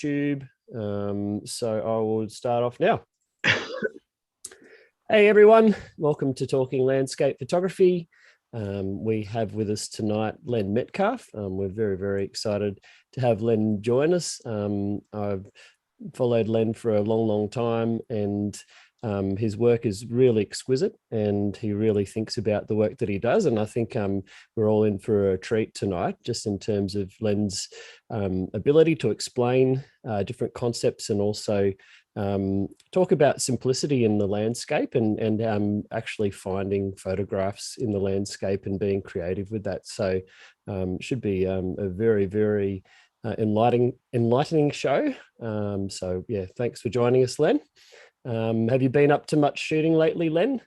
YouTube. So I will start off now. Hey everyone, welcome to Talking Landscape Photography. We have with us tonight Len Metcalf. We're very, very excited to have Len join us. I've followed Len for a long, long time, and his work is really exquisite, and he really thinks about the work that he does. And I think we're all in for a treat tonight, just in terms of Len's ability to explain different concepts, and also talk about simplicity in the landscape, and actually finding photographs in the landscape and being creative with that. So should be a very, very enlightening show. So yeah, thanks for joining us, Len. Have you been up to much shooting lately, Len?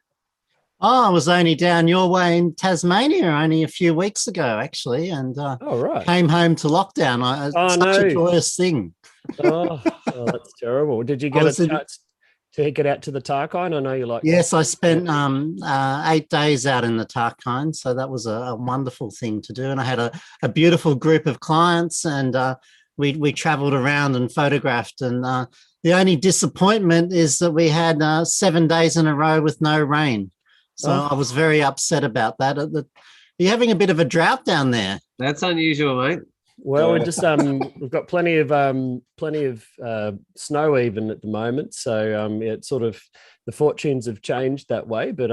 Oh, I was only down your way in Tasmania only a few weeks ago, actually, and right. Came home to lockdown. It's such a joyous thing. Oh, that's terrible. Did you get a chance to get out to the Tarkine? I know you like. Yes, I spent 8 days out in the Tarkine, so that was a wonderful thing to do. And I had a beautiful group of clients, and we travelled around and photographed. And the only disappointment is that we had 7 days in a row with no rain. So I was very upset about that. Are you having a bit of a drought down there? That's unusual, mate. Well, we're just we've got plenty of snow even at the moment, so it's sort of the fortunes have changed that way. But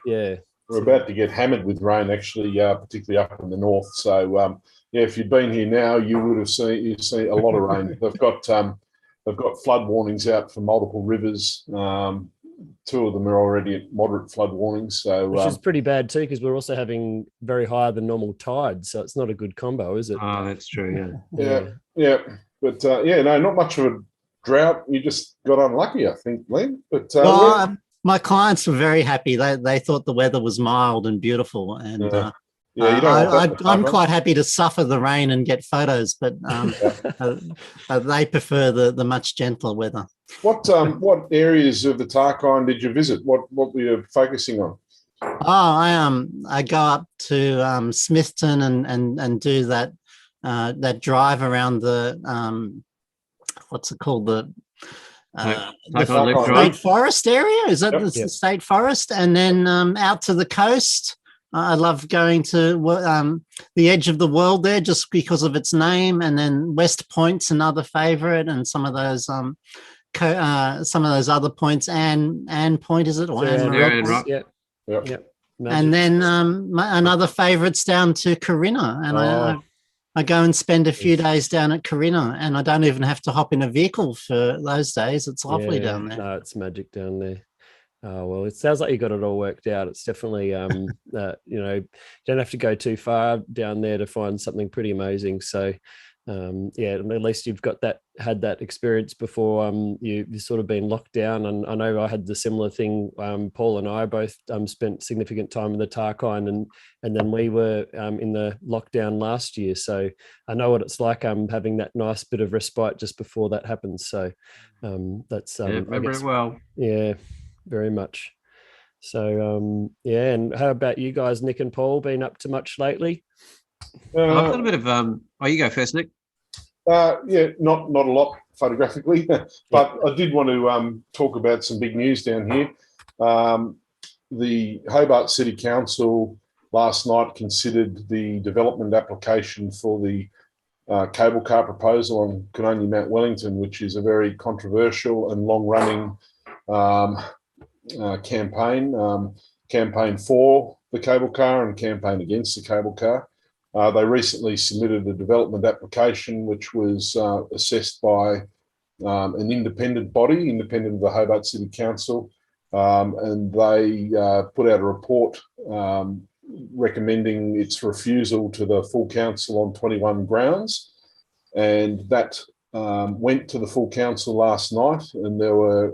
yeah, we're about to get hammered with rain, actually, particularly up in the north. So yeah, if you'd been here now, you would have seen a lot of rain. They've got flood warnings out for multiple rivers. 2 of them are already at moderate flood warnings, so which is pretty bad too, because we're also having very higher than normal tides, so it's not a good combo, is it? Oh, that's true. Yeah. But no, not much of a drought. You just got unlucky, I think, Len. But my clients were very happy. They thought the weather was mild and beautiful, and I'm quite happy to suffer the rain and get photos, but they prefer the much gentler weather. What areas of the Tarkine did you visit? What were you focusing on? I go up to Smithton and do that drive around the what's it called, the state forest area? Is that the state forest? And then out to the coast. I love going to the edge of the world there, just because of its name, and then West Point's another favourite, and some of those other points. Anne Point, is it? Or Anne Rock. Yeah. And then another favourite's down to Corinna, and I go and spend a few days down at Corinna, and I don't even have to hop in a vehicle for those days. It's lovely down there. No, it's magic down there. Oh, well, it sounds like you got it all worked out. It's definitely, don't have to go too far down there to find something pretty amazing. So, at least you've had that experience before you've sort of been locked down. And I know I had the similar thing. Paul and I both spent significant time in the Tarkine, and then we were in the lockdown last year. So I know what it's like having that nice bit of respite just before that happens. So that's remember it well. Yeah. Very much. So and how about you guys, Nick and Paul, been up to much lately? I've got a bit of you go first, Nick. Not a lot photographically, but I did want to talk about some big news down here. The Hobart City Council last night considered the development application for the cable car proposal on Canonian Mount Wellington, which is a very controversial and long-running campaign for the cable car and campaign against the cable car. They recently submitted a development application which was assessed by an independent body, independent of the Hobart City Council, and they put out a report recommending its refusal to the full council on 21 grounds. And that went to the full council last night, and there were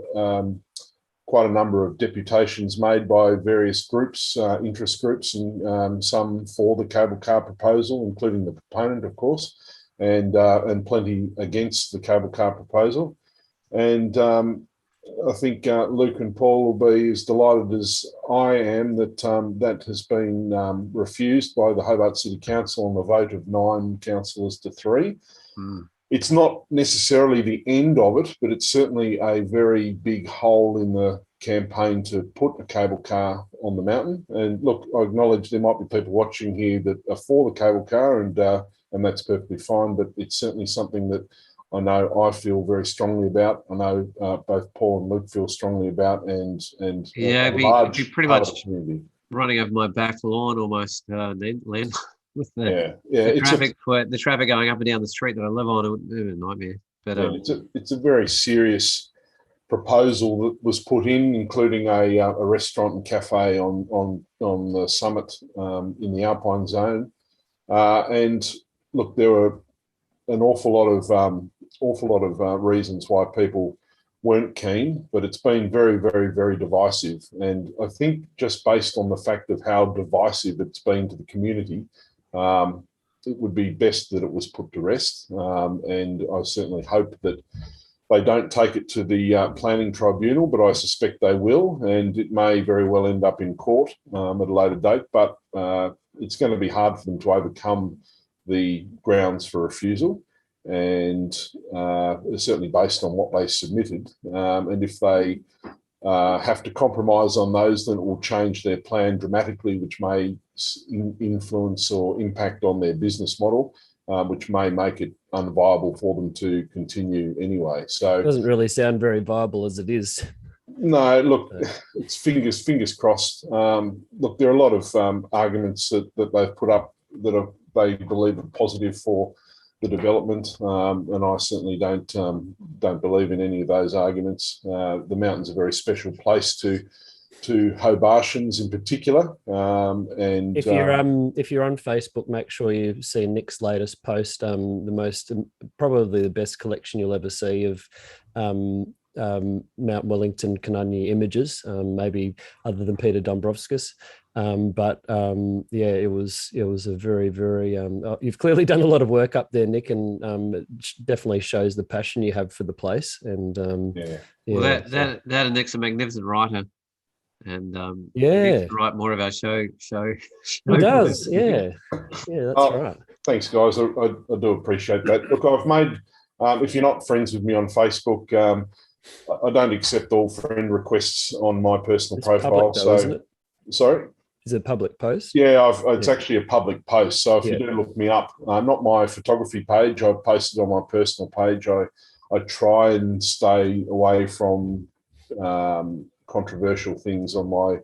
quite a number of deputations made by various groups, interest groups, and some for the cable car proposal, including the proponent, of course, and plenty against the cable car proposal. And I think Luke and Paul will be as delighted as I am that that has been refused by the Hobart City Council on the vote of 9 councillors to 3. it's not necessarily the end of it, but it's certainly a very big hole in the campaign to put a cable car on the mountain. And look, I acknowledge there might be people watching here that are for the cable car, and that's perfectly fine. But it's certainly something that I know I feel very strongly about. I know both Paul and Luke feel strongly about, and yeah, a it'd large be pretty part much of the community. running over my back lawn almost, Len, with the the traffic going up and down the street that I live on. It would be a nightmare. But it's a very serious proposal that was put in, including a restaurant and cafe on the summit in the Alpine Zone. And look, there were an awful lot of reasons why people weren't keen, but it's been very, very, very divisive. And I think just based on the fact of how divisive it's been to the community, it would be best that it was put to rest. And I certainly hope that they don't take it to the planning tribunal, but I suspect they will, and it may very well end up in court at a later date. But it's going to be hard for them to overcome the grounds for refusal, and certainly based on what they submitted. And if they have to compromise on those, then it will change their plan dramatically, which may influence or impact on their business model, which may make it unviable for them to continue anyway. So it doesn't really sound very viable as it is. No, look, it's fingers crossed. Look, there are a lot of arguments that they've put up that they believe are positive for the development, and I certainly don't believe in any of those arguments. The mountain's a very special place to Hobartians in particular. And if you're on Facebook, make sure you see Nick's latest post. Probably the best collection you'll ever see of Mount Wellington Cananya images, maybe other than Peter Dombrovskis. It was a very, very you've clearly done a lot of work up there, Nick, and it definitely shows the passion you have for the place. And well, that and Nick's a magnificent writer, and he needs to write more of our show. He does, yeah, that's right. Thanks, guys. I do appreciate that. Look, I've made. If you're not friends with me on Facebook, I don't accept all friend requests on my personal profile. Public, though, isn't it? Sorry? Is it a public post? Yeah, it's actually a public post. So if you do look me up, not my photography page, I've posted on my personal page. I try and stay away from controversial things on my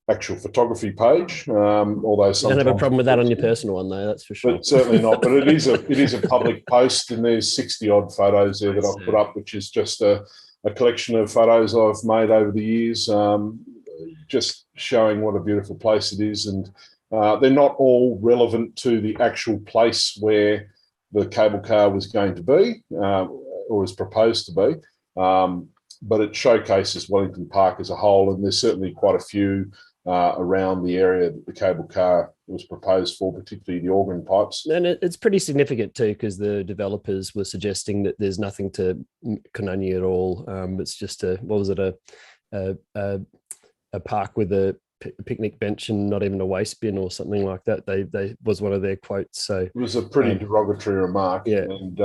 actual photography page. Although sometimes you don't have a problem with that on your personal one, though, that's for sure. But certainly not. But it is a public post, and there's 60 odd photos there that I've put up, which is just a collection of photos I've made over the years, just showing what a beautiful place it is. And they're not all relevant to the actual place where the cable car was going to be or was proposed to be. But it showcases Wellington Park as a whole, and there's certainly quite a few around the area that the cable car was proposed for, particularly the organ pipes. And it's pretty significant too, because the developers were suggesting that there's nothing to Cananya at all. It's just a park with a picnic bench and not even a waste bin or something like that. They was one of their quotes. So it was a pretty derogatory remark. Yeah, and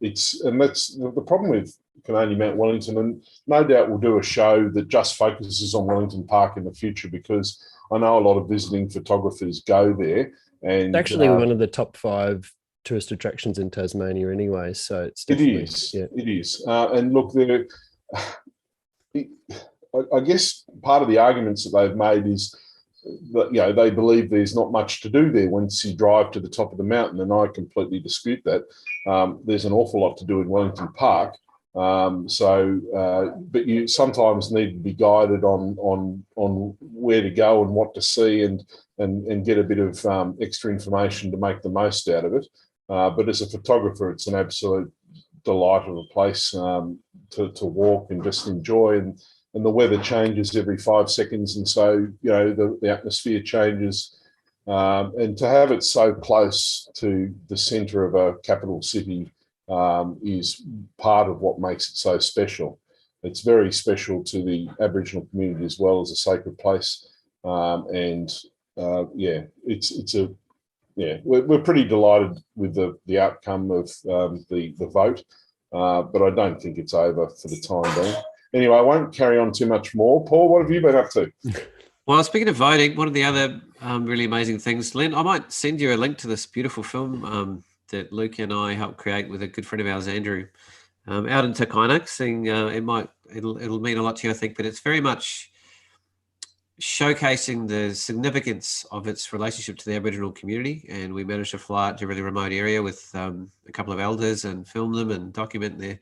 that's the problem with Cananya Mount Wellington, and no doubt we'll do a show that just focuses on Wellington Park in the future, because I know a lot of visiting photographers go there. And it's actually one of the top 5 tourist attractions in Tasmania anyway. So it's definitely, it is. And look, I guess part of the arguments that they've made is that, they believe there's not much to do there once you drive to the top of the mountain, and I completely dispute that. There's an awful lot to do in Wellington Park. But you sometimes need to be guided on where to go and what to see, and get a bit of extra information to make the most out of it. But as a photographer, it's an absolute delight of a place to walk and just enjoy. And the weather changes every 5 seconds, and so the atmosphere changes. And to have it so close to the centre of a capital city is part of what makes it so special. It's very special to the Aboriginal community as well as a sacred place. It's yeah, we're pretty delighted with the outcome of the vote, but I don't think it's over for the time being. Anyway, I won't carry on too much more. Paul, what have you been up to? Well, speaking of voting, one of the other really amazing things, Len, I might send you a link to this beautiful film that Luke and I helped create with a good friend of ours, Andrew, out in Takainak. It'll mean a lot to you, I think, but it's very much showcasing the significance of its relationship to the Aboriginal community. And we managed to fly out to a really remote area with a couple of elders and film them and document their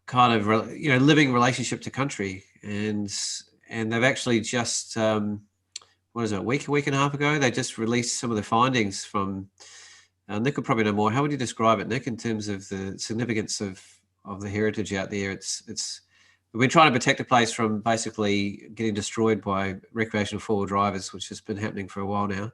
kind of living relationship to country. And they've actually just what is it, a week and a half ago, they just released some of the findings from Nick will probably know more. How would you describe it, Nick, in terms of the significance of the heritage out there? It's we've been trying to protect the place from basically getting destroyed by recreational four-wheel drivers, which has been happening for a while now.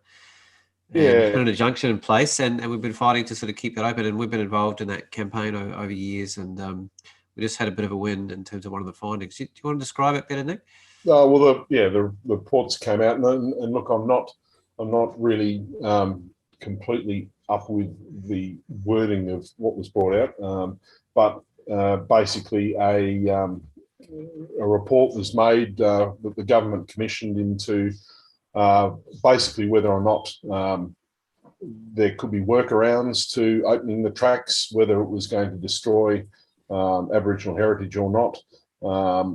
And there's been an injunction in place, and we've been fighting to sort of keep that open, and we've been involved in that campaign over years, and we just had a bit of a win in terms of one of the findings. Do you want to describe it better, Nick? Well, the reports came out, and look, I'm not really completely up with the wording of what was brought out, but basically a report was made that the government commissioned into basically whether or not there could be workarounds to opening the tracks, whether it was going to destroy Aboriginal heritage or not,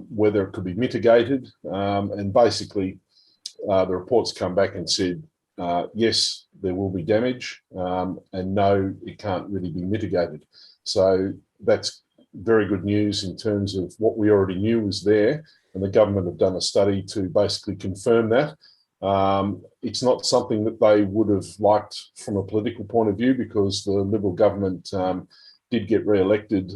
whether it could be mitigated, and basically the reports come back and said, yes, there will be damage, and no, it can't really be mitigated. So that's very good news in terms of what we already knew was there, and the government have done a study to basically confirm that. It's not something that they would have liked from a political point of view, because the Liberal government did get re-elected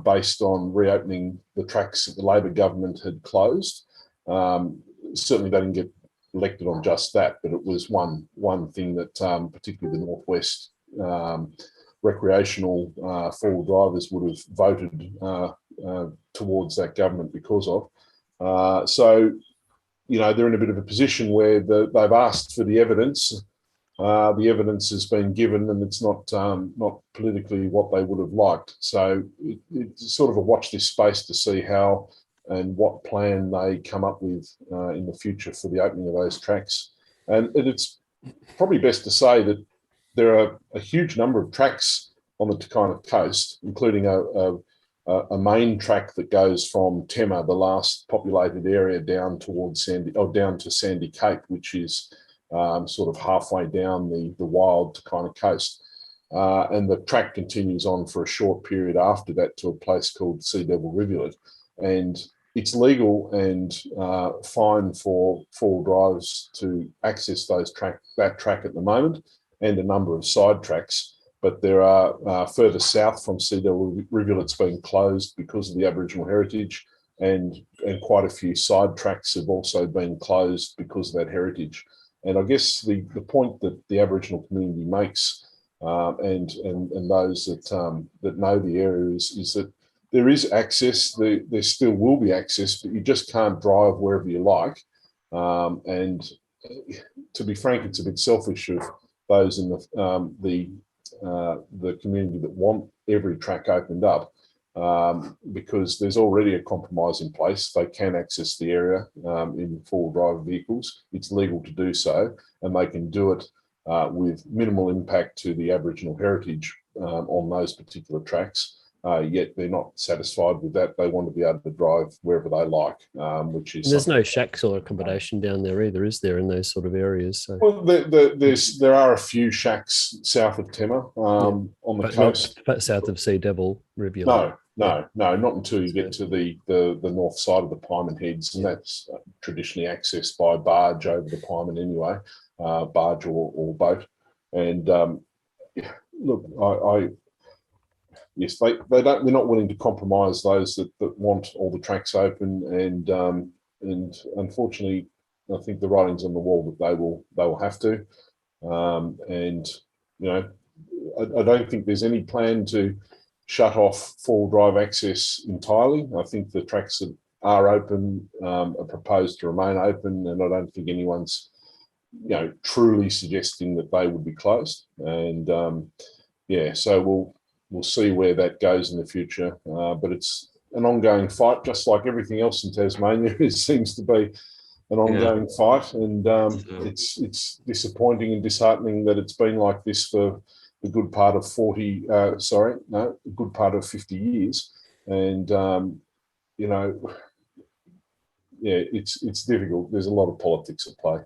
based on reopening the tracks that the Labor government had closed. Certainly they didn't get elected on just that, but it was one thing that particularly the Northwest recreational four-wheel drivers would have voted towards that government because of. So, they're in a bit of a position where they've asked for the evidence. The evidence has been given, and it's not politically what they would have liked. So it's sort of a watch this space to see how and what plan they come up with in the future for the opening of those tracks. And it's probably best to say that there are a huge number of tracks on the Takainak coast, including a main track that goes from Tema, the last populated area, down towards down to Sandy Cape, which is sort of halfway down the wild Takainak coast. And the track continues on for a short period after that to a place called Sea Devil Rivulet. And it's legal and fine for four-wheel drives to access that track at the moment, and a number of side tracks. But there are further south from Sea Devil Rivulet's been closed because of the Aboriginal heritage, and quite a few side tracks have also been closed because of that heritage. And I guess the point that the Aboriginal community makes, and those that know the area is that there is access. There still will be access, but you just can't drive wherever you like. And to be frank, it's a bit selfish of those in the community that want every track opened up, because there's already a compromise in place. They can access the area in four-wheel drive vehicles. It's legal to do so, and they can do it with minimal impact to the Aboriginal heritage on those particular tracks. Yet they're not satisfied with that. They want to be able to drive wherever they like, which is. And there's no shacks or accommodation down there either, is there, in those sort of areas? So. Well, there are a few shacks south of Tema on the coast, but south of Sea Devil Rivulet. No, not until you get to the north side of the Pieman Heads, and that's traditionally accessed by barge over the Pieman anyway, barge or boat. And look, yes, they're not willing to compromise those that want all the tracks open, and unfortunately, I think the writing's on the wall that they will have to, and I don't think there's any plan to shut off four-wheel drive access entirely. I think the tracks that are open are proposed to remain open, and I don't think anyone's truly suggesting that they would be closed. And so we'll see where that goes in the future. But it's an ongoing fight, just like everything else in Tasmania. It seems to be an ongoing fight, and it's disappointing and disheartening that it's been like this for a good part of 50 years. And it's difficult. There's a lot of politics at play.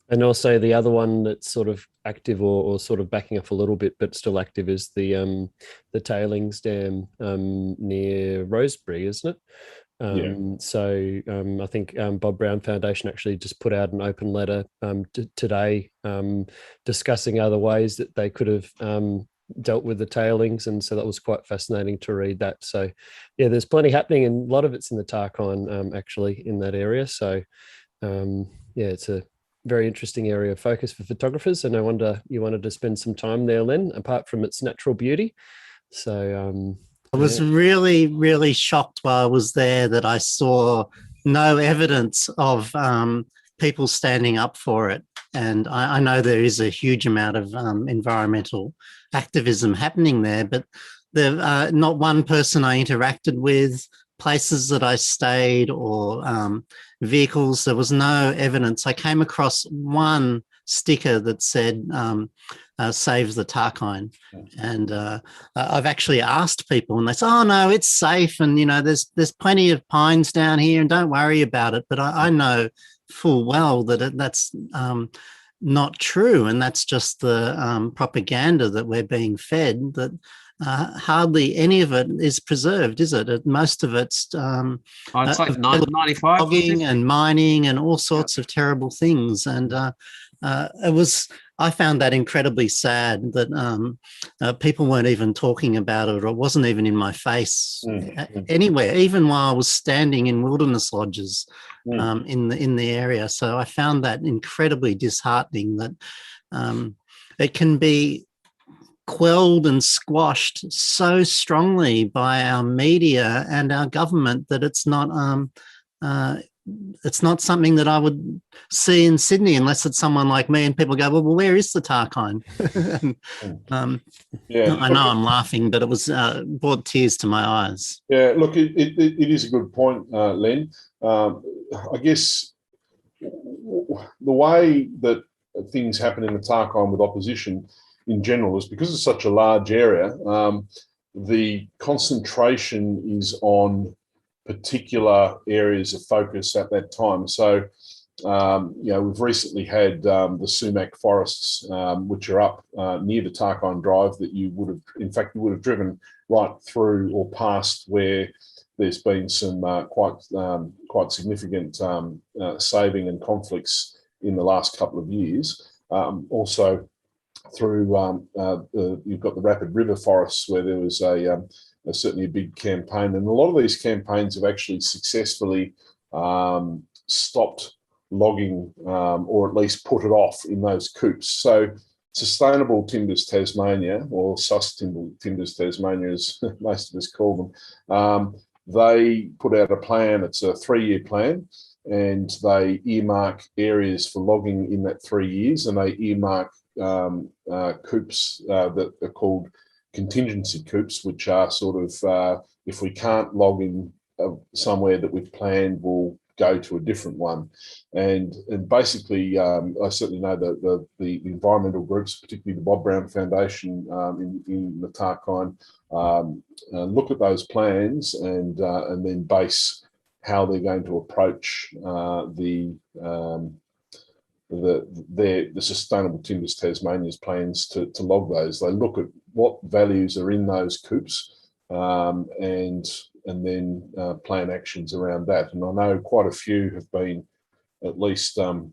And also the other one that's sort of active or sort of backing up a little bit, but still active, is the Tailings dam near Rosebery, isn't it? So I think Bob Brown Foundation actually just put out an open letter today discussing other ways that they could have dealt with the tailings, and so that was quite fascinating to read that. So yeah, there's plenty happening, and a lot of it's in the Tarkine actually in that area. So it's a very interesting area of focus for photographers, and no wonder you wanted to spend some time there, Len, apart from its natural beauty. So I was really, really shocked while I was there that I saw no evidence of people standing up for it. And I know there is a huge amount of environmental activism happening there, but not one person I interacted with, places that I stayed, or vehicles, there was no evidence. I came across one sticker that said, save the Tarkine. And I've actually asked people, and they say, oh no, it's safe, and there's plenty of pines down here, and don't worry about it. But I know full well that that's not true, and that's just the propaganda that we're being fed, that hardly any of it is preserved, is it? Most of it's it's like 95 logging and mining and all sorts of terrible things. And I found that incredibly sad that people weren't even talking about it, or it wasn't even in my face anywhere, even while I was standing in wilderness lodges in the area. So I found that incredibly disheartening, that it can be quelled and squashed so strongly by our media and our government that it's not something that I would see in Sydney unless it's someone like me, and people go, well, where is the Tarkine? I know I'm laughing, but it was brought tears to my eyes. Yeah, look, it is a good point, Len. I guess the way that things happen in the Tarkine with opposition in general is because it's such a large area, the concentration is on particular areas of focus at that time. So, we've recently had the sumac forests, which are up near the Tarkine Drive, that you would have driven right through or past, where there's been some quite significant saving and conflicts in the last couple of years. Also, through you've got the Rapid River forests, where there was certainly a big campaign, and a lot of these campaigns have actually successfully stopped logging, or at least put it off in those coupes. So Sustainable Timbers Tasmania, or Timbers Tasmania as most of us call them, they put out a plan. It's a 3-year plan, and they earmark areas for logging in that 3 years, and they earmark coupes that are called contingency coupes, which are sort of, if we can't log in somewhere that we've planned, we'll go to a different one. And basically, I certainly know that the environmental groups, particularly the Bob Brown Foundation in the Tarkine, look at those plans and then base how they're going to approach the Sustainable Timbers Tasmania's plans to log those. They look at what values are in those coupes, and then plan actions around that. And I know quite a few have been at least put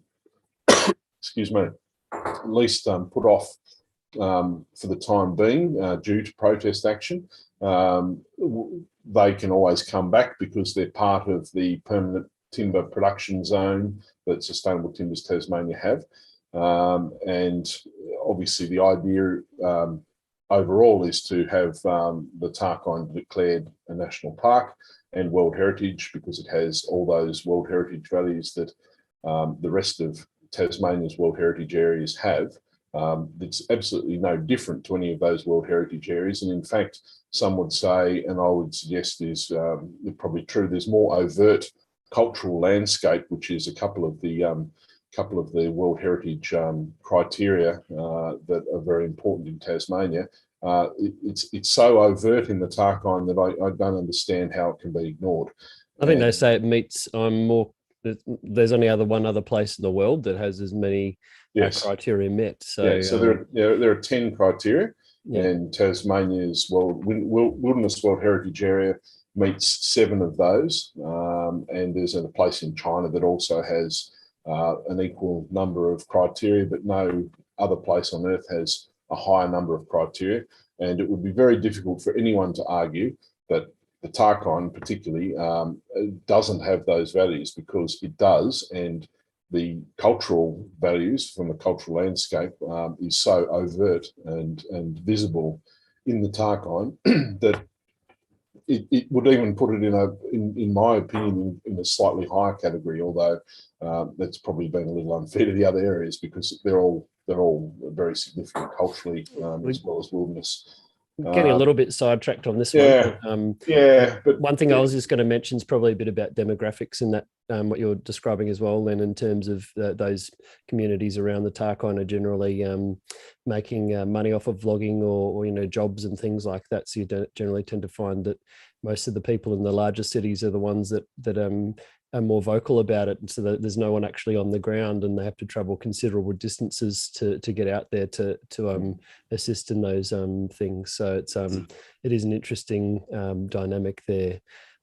off for the time being due to protest action. They can always come back because they're part of the permanent timber production zone that Sustainable Timbers Tasmania have. And obviously the idea overall is to have the Tarkine declared a national park and World Heritage, because it has all those World Heritage values that the rest of Tasmania's World Heritage areas have. It's absolutely no different to any of those World Heritage areas. And in fact, some would say, and I would suggest is probably true, there's more overt cultural landscape, which is a couple of the World Heritage criteria that are very important in Tasmania. It's so overt in the Tarkine that I don't understand how it can be ignored. I think they say it meets more. There's only one other place in the world that has as many criteria met. So, there are 10 criteria, and Tasmania's Wilderness World Heritage Area meets 7 of those. And there's a place in China that also has an equal number of criteria, but no other place on earth has a higher number of criteria. And it would be very difficult for anyone to argue that the Tarkine particularly doesn't have those values, because it does, and the cultural values from the cultural landscape is so overt and visible in the Tarkine that it would even put it in my opinion, in a slightly higher category, although that's probably been a little unfair to the other areas, because they're all very significant culturally, as well as wilderness. Getting a little bit sidetracked on this one. But one thing I was just going to mention is probably a bit about demographics and that what you're describing as well, Len, in terms of those communities around the Tarkine are generally making money off of vlogging or jobs and things like that. So you generally tend to find that most of the people in the larger cities are the ones that are more vocal about it, and so that there's no one actually on the ground, and they have to travel considerable distances to get out there to assist in those things. So it is an interesting dynamic there.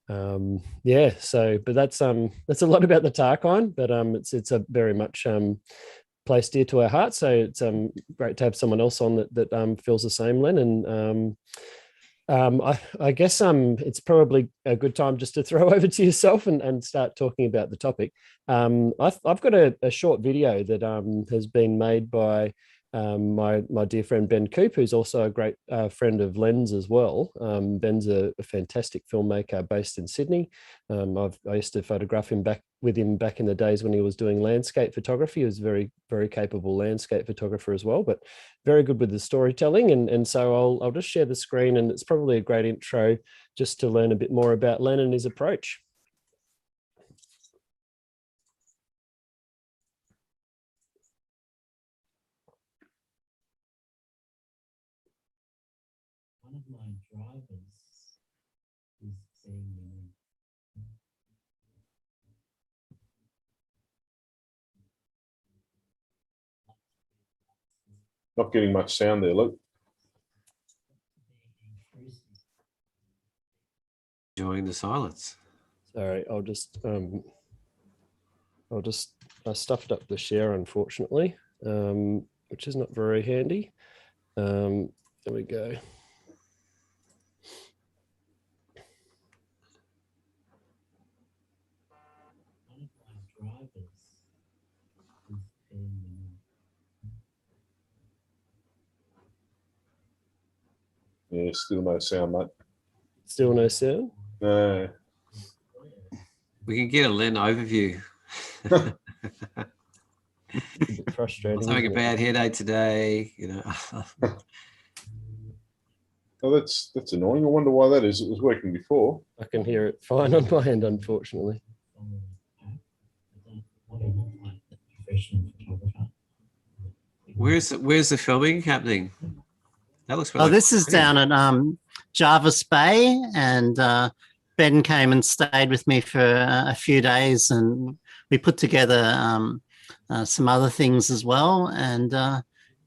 But that's a lot about the Tarkine, but it's a very much place dear to our heart. So it's great to have someone else on that feels the same, Len. And I guess it's probably a good time just to throw over to yourself and start talking about the topic. I've got a short video that has been made by my dear friend Ben Coope, who's also a great friend of Len's as well. Ben's a fantastic filmmaker based in Sydney. I used to photograph him back in the days when he was doing landscape photography. He was a very, very capable landscape photographer as well, but very good with the storytelling. And so I'll just share the screen, and it's probably a great intro just to learn a bit more about Len and his approach. One of my drivers is seeing me. Not getting much sound there, Luke. Enjoying the silence. Sorry, I stuffed up the share, unfortunately, which is not very handy. There we go. One of my drivers is seeing me. Yeah, still no sound, mate. Still no sound? No. We can get a Len overview. A bit frustrating. I was having a bad headache today, Oh, that's annoying. I wonder why that is. It was working before. I can hear it fine on my end, unfortunately. Where's the filming happening? That looks really this is down at Jarvis Bay, and Ben came and stayed with me for a few days, and we put together some other things as well. And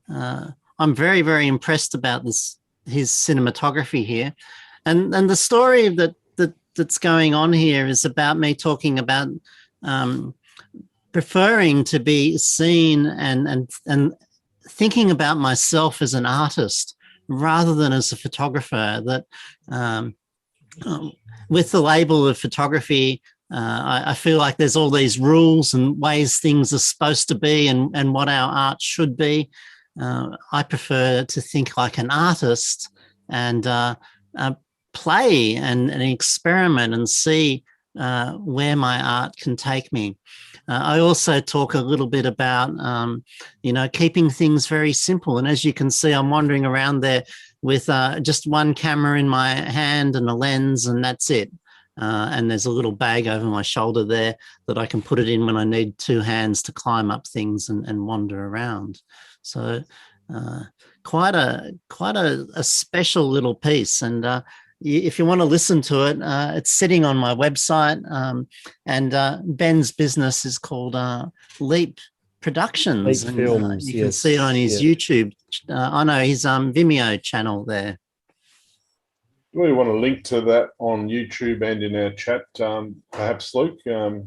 I'm very, very impressed about his cinematography here, and the story that's going on here is about me talking about preferring to be seen and thinking about myself as an artist rather than as a photographer. That with the label of photography, I feel like there's all these rules and ways things are supposed to be and what our art should be. I prefer to think like an artist and play and experiment and see where my art can take me. I also talk a little bit about, keeping things very simple. And as you can see, I'm wandering around there with just one camera in my hand and a lens, and that's it. And there's a little bag over my shoulder there that I can put it in when I need two hands to climb up things and wander around. So quite a special little piece. And if you want to listen to it, it's sitting on my website. And Ben's business is called Leap Productions. Leap Films, you can see it on his YouTube. His Vimeo channel there. We want to link to that on YouTube and in our chat, perhaps, Luke.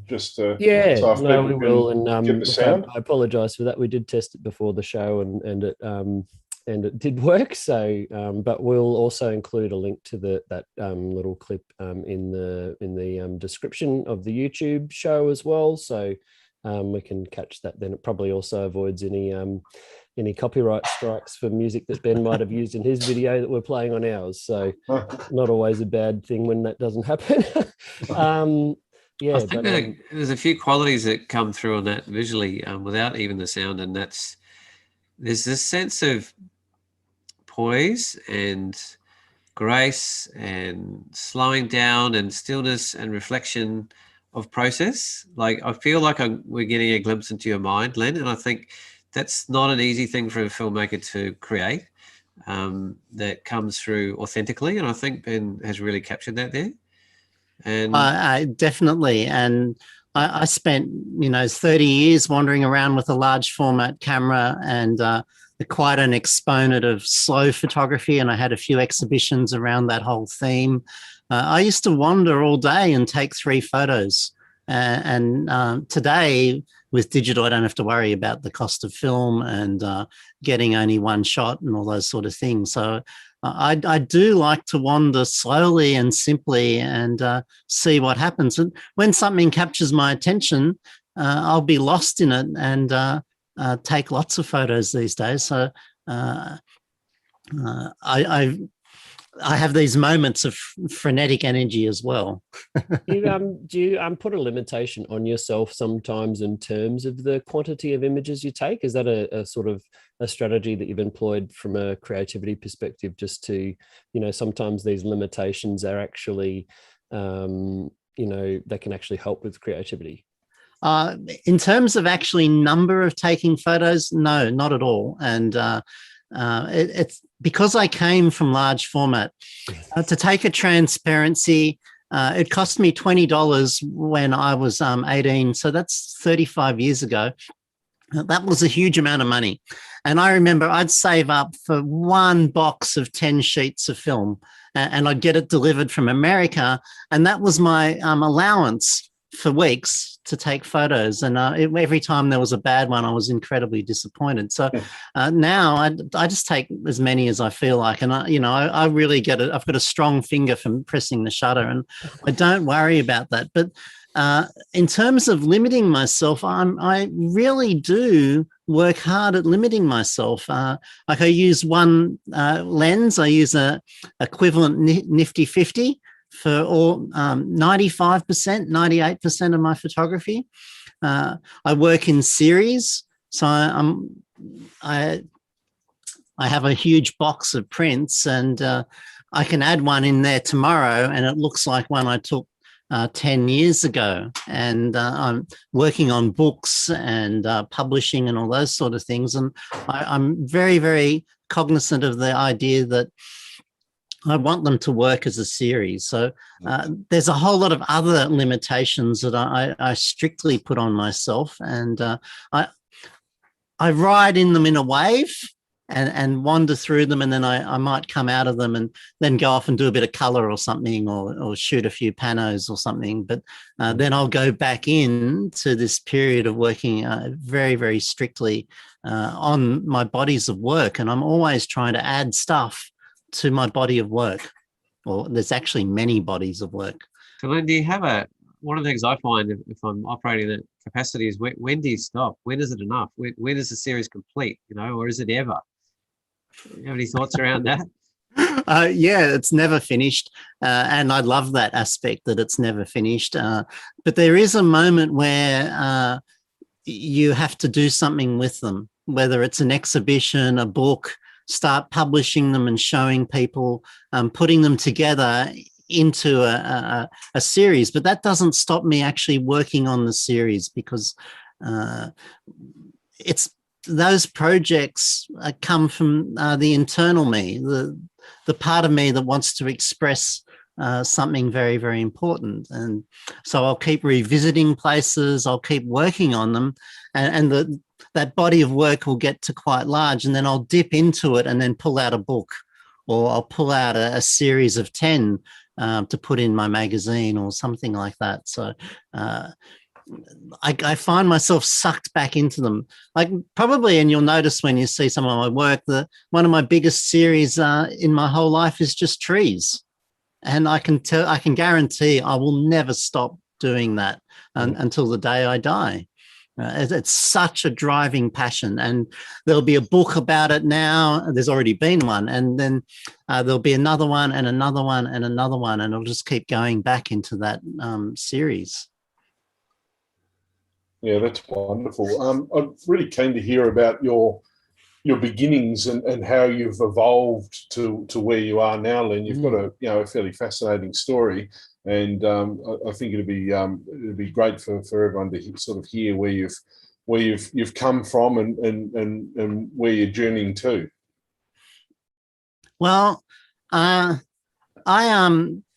Just so if no, we people will. can And get the sound. I apologise for that. We did test it before the show, and it did work. So, but we'll also include a link to that little clip in the description of the YouTube show as well. So we can catch that. Then it probably also avoids any copyright strikes for music that Ben might have used in his video that we're playing on ours. So not always a bad thing when that doesn't happen. I think there's a few qualities that come through on that visually without even the sound, and there's this sense of poise and grace and slowing down and stillness and reflection of process. Like, I feel like we're getting a glimpse into your mind, Len, and I think that's not an easy thing for a filmmaker to create, that comes through authentically. And I think Ben has really captured that there. And I definitely. And I spent, 30 years wandering around with a large format camera and quite an exponent of slow photography. And I had a few exhibitions around that whole theme. I used to wander all day and take 3 photos. And today, with digital, I don't have to worry about the cost of film and getting only one shot and all those sort of things. So I do like to wander slowly and simply and see what happens. And when something captures my attention, I'll be lost in it and take lots of photos these days. So I have these moments of frenetic energy as well. Do you put a limitation on yourself sometimes in terms of the quantity of images you take? Is that a sort of a strategy that you've employed from a creativity perspective, just to, sometimes these limitations are actually, they can actually help with creativity? In terms of actually number of taking photos, no, not at all. And it's because I came from large format. To take a transparency, it cost me $20 when I was 18. So that's 35 years ago. That was a huge amount of money. And I remember I'd save up for one box of 10 sheets of film and I'd get it delivered from America. And that was my allowance for weeks to take photos. And every time there was a bad one, I was incredibly disappointed. So now I just take as many as I feel like. And I really get it. I've got a strong finger from pressing the shutter and I don't worry about that. But in terms of limiting myself, I really do work hard at limiting myself. Like I use one lens. I use a equivalent nifty 50 for all 95%, 98% of my photography. I work in series. So I have a huge box of prints and I can add one in there tomorrow and it looks like one I took 10 years ago. And I'm working on books and publishing and all those sort of things. And I'm very, very cognizant of the idea that I want them to work as a series. So there's a whole lot of other limitations that I strictly put on myself. And I ride in them in a wave and wander through them. And then I might come out of them and then go off and do a bit of color or something or shoot a few panos or something. But then I'll go back in to this period of working very, very strictly on my bodies of work. And I'm always trying to add stuff to my body of work. Well, there's actually many bodies of work. So Len, do you have one of the things I find if I'm operating at capacity is when do you stop? When is it enough? When is the series complete, or is it ever? Do you have any thoughts around that? Yeah, it's never finished. And I love that aspect that it's never finished. But there is a moment where you have to do something with them, whether it's an exhibition, a book, start publishing them and showing people, putting them together into a series. But that doesn't stop me actually working on the series, because it's those projects come from the internal me, the part of me that wants to express something very, very important. And so I'll keep revisiting places, I'll keep working on them, and that body of work will get to quite large, and then I'll dip into it and then pull out a book, or I'll pull out a series of 10 to put in my magazine or something like that. So I find myself sucked back into them. Like probably, and you'll notice when you see some of my work, that one of my biggest series in my whole life is just trees. And I can guarantee I will never stop doing that until the day I die. It's such a driving passion, and there'll be a book about it now. There's already been one, and then there'll be another one and another one and another one, and it'll just keep going back into that series. Yeah, that's wonderful. I'm really keen to hear about your beginnings and how you've evolved to where you are now, Len. You've got a fairly fascinating story, and I think it'd be great for everyone to sort of hear where you've come from and where you're journeying to. Well, I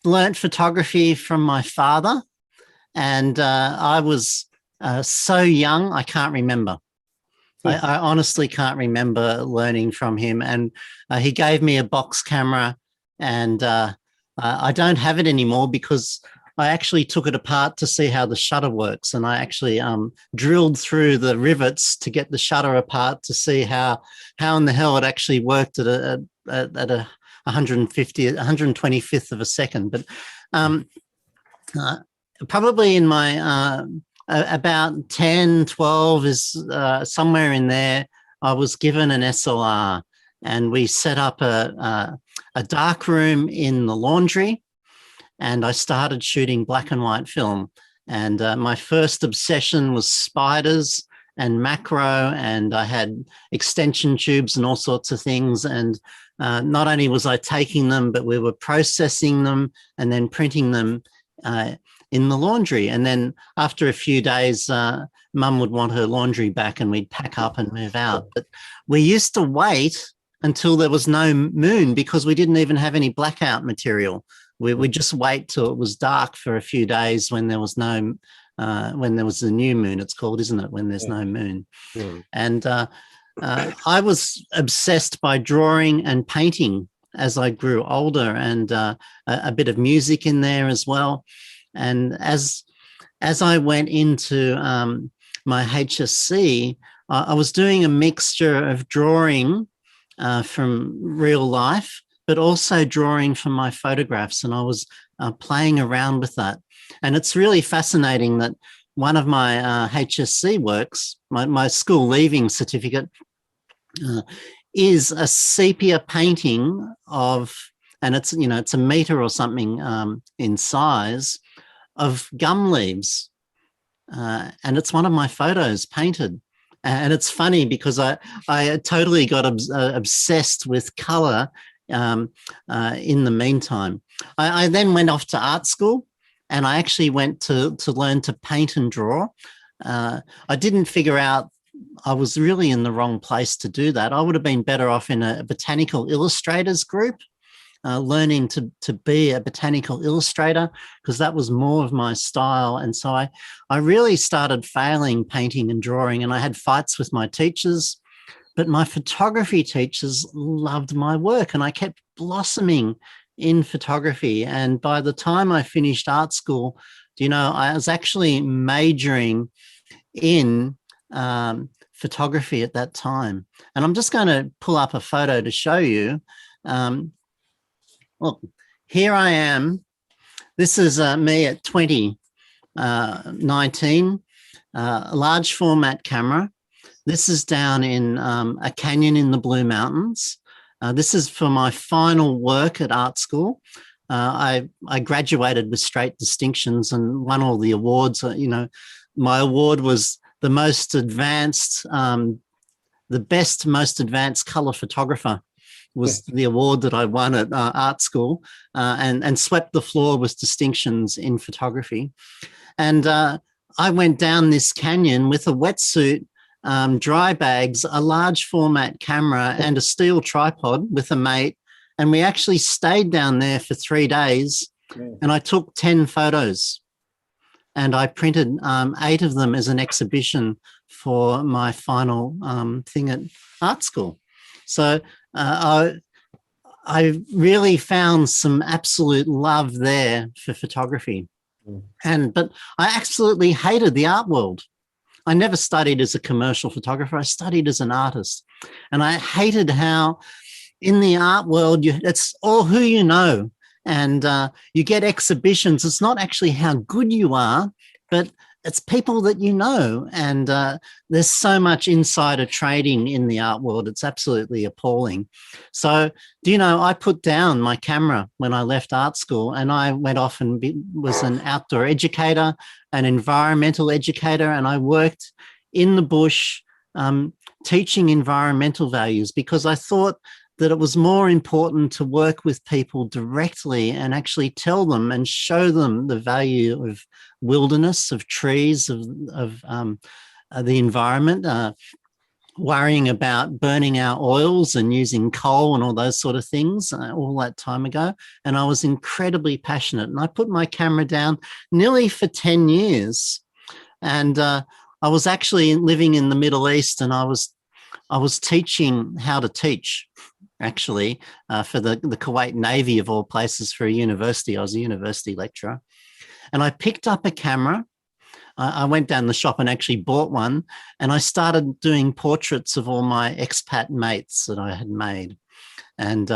learnt photography from my father, and I was so young I can't remember. I honestly can't remember learning from him. And he gave me a box camera, and I don't have it anymore because I actually took it apart to see how the shutter works. And I actually drilled through the rivets to get the shutter apart to see how in the hell it actually worked at a 125th of a second. But probably in my about 10, 12 is somewhere in there, I was given an SLR, and we set up a darkroom in the laundry, and I started shooting black and white film. And my first obsession was spiders and macro, and I had extension tubes and all sorts of things. And not only was I taking them, but we were processing them and then printing them in the laundry. And then after a few days, Mum would want her laundry back and we'd pack up and move out. But we used to wait until there was no moon, because we didn't even have any blackout material. We'd just wait till it was dark for a few days when there was no, when there was the new moon, it's called, isn't it? When there's no moon. And I was obsessed by drawing and painting as I grew older, and a bit of music in there as well. And as I went into my HSC, I was doing a mixture of drawing from real life, but also drawing from my photographs, and I was playing around with that. And it's really fascinating that one of my HSC works, my school leaving certificate, is a sepia painting of, and it's a meter or something in size, of gum leaves, and it's one of my photos painted. And it's funny because I totally got obsessed with color in the meantime. I then went off to art school, and I actually went to learn to paint and draw. I didn't figure out I was really in the wrong place to do that. I would have been better off in a botanical illustrators group, learning to be a botanical illustrator, because that was more of my style. And so I really started failing painting and drawing, and I had fights with my teachers, but my photography teachers loved my work, and I kept blossoming in photography. And by the time I finished art school, I was actually majoring in photography at that time. And I'm just going to pull up a photo to show you. Look, here I am. This is me at 19, a large format camera. This is down in a canyon in the Blue Mountains. This is for my final work at art school. I graduated with straight distinctions and won all the awards. My award was the most advanced, the best, most advanced colour photographer was the award that I won at art school, and swept the floor with distinctions in photography. And I went down this canyon with a wetsuit, dry bags, a large format camera and a steel tripod with a mate. And we actually stayed down there for 3 days, and I took 10 photos and I printed 8 of them as an exhibition for my final thing at art school. So I really found some absolute love there for photography. But I absolutely hated the art world. I never studied as a commercial photographer. I studied as an artist. And I hated how in the art world, it's all who you know. And you get exhibitions. It's not actually how good you are, but it's people that you know. And there's so much insider trading in the art world. It's absolutely appalling. So, I put down my camera when I left art school, and I went off and was an outdoor educator, an environmental educator, and I worked in the bush teaching environmental values, because I thought that it was more important to work with people directly and actually tell them and show them the value of wilderness, of trees, of the environment, worrying about burning our oils and using coal and all those sort of things all that time ago. And I was incredibly passionate. And I put my camera down nearly for 10 years. And I was actually living in the Middle East, and I was teaching how to teach, actually, for the Kuwait Navy, of all places, for a university. I was a university lecturer. And I picked up a camera. I went down the shop and actually bought one, and I started doing portraits of all my expat mates that I had made. And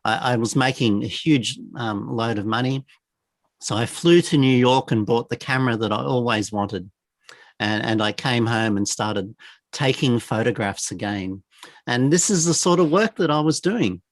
I was making a huge load of money. So I flew to New York and bought the camera that I always wanted. And I came home and started taking photographs again. And this is the sort of work that I was doing.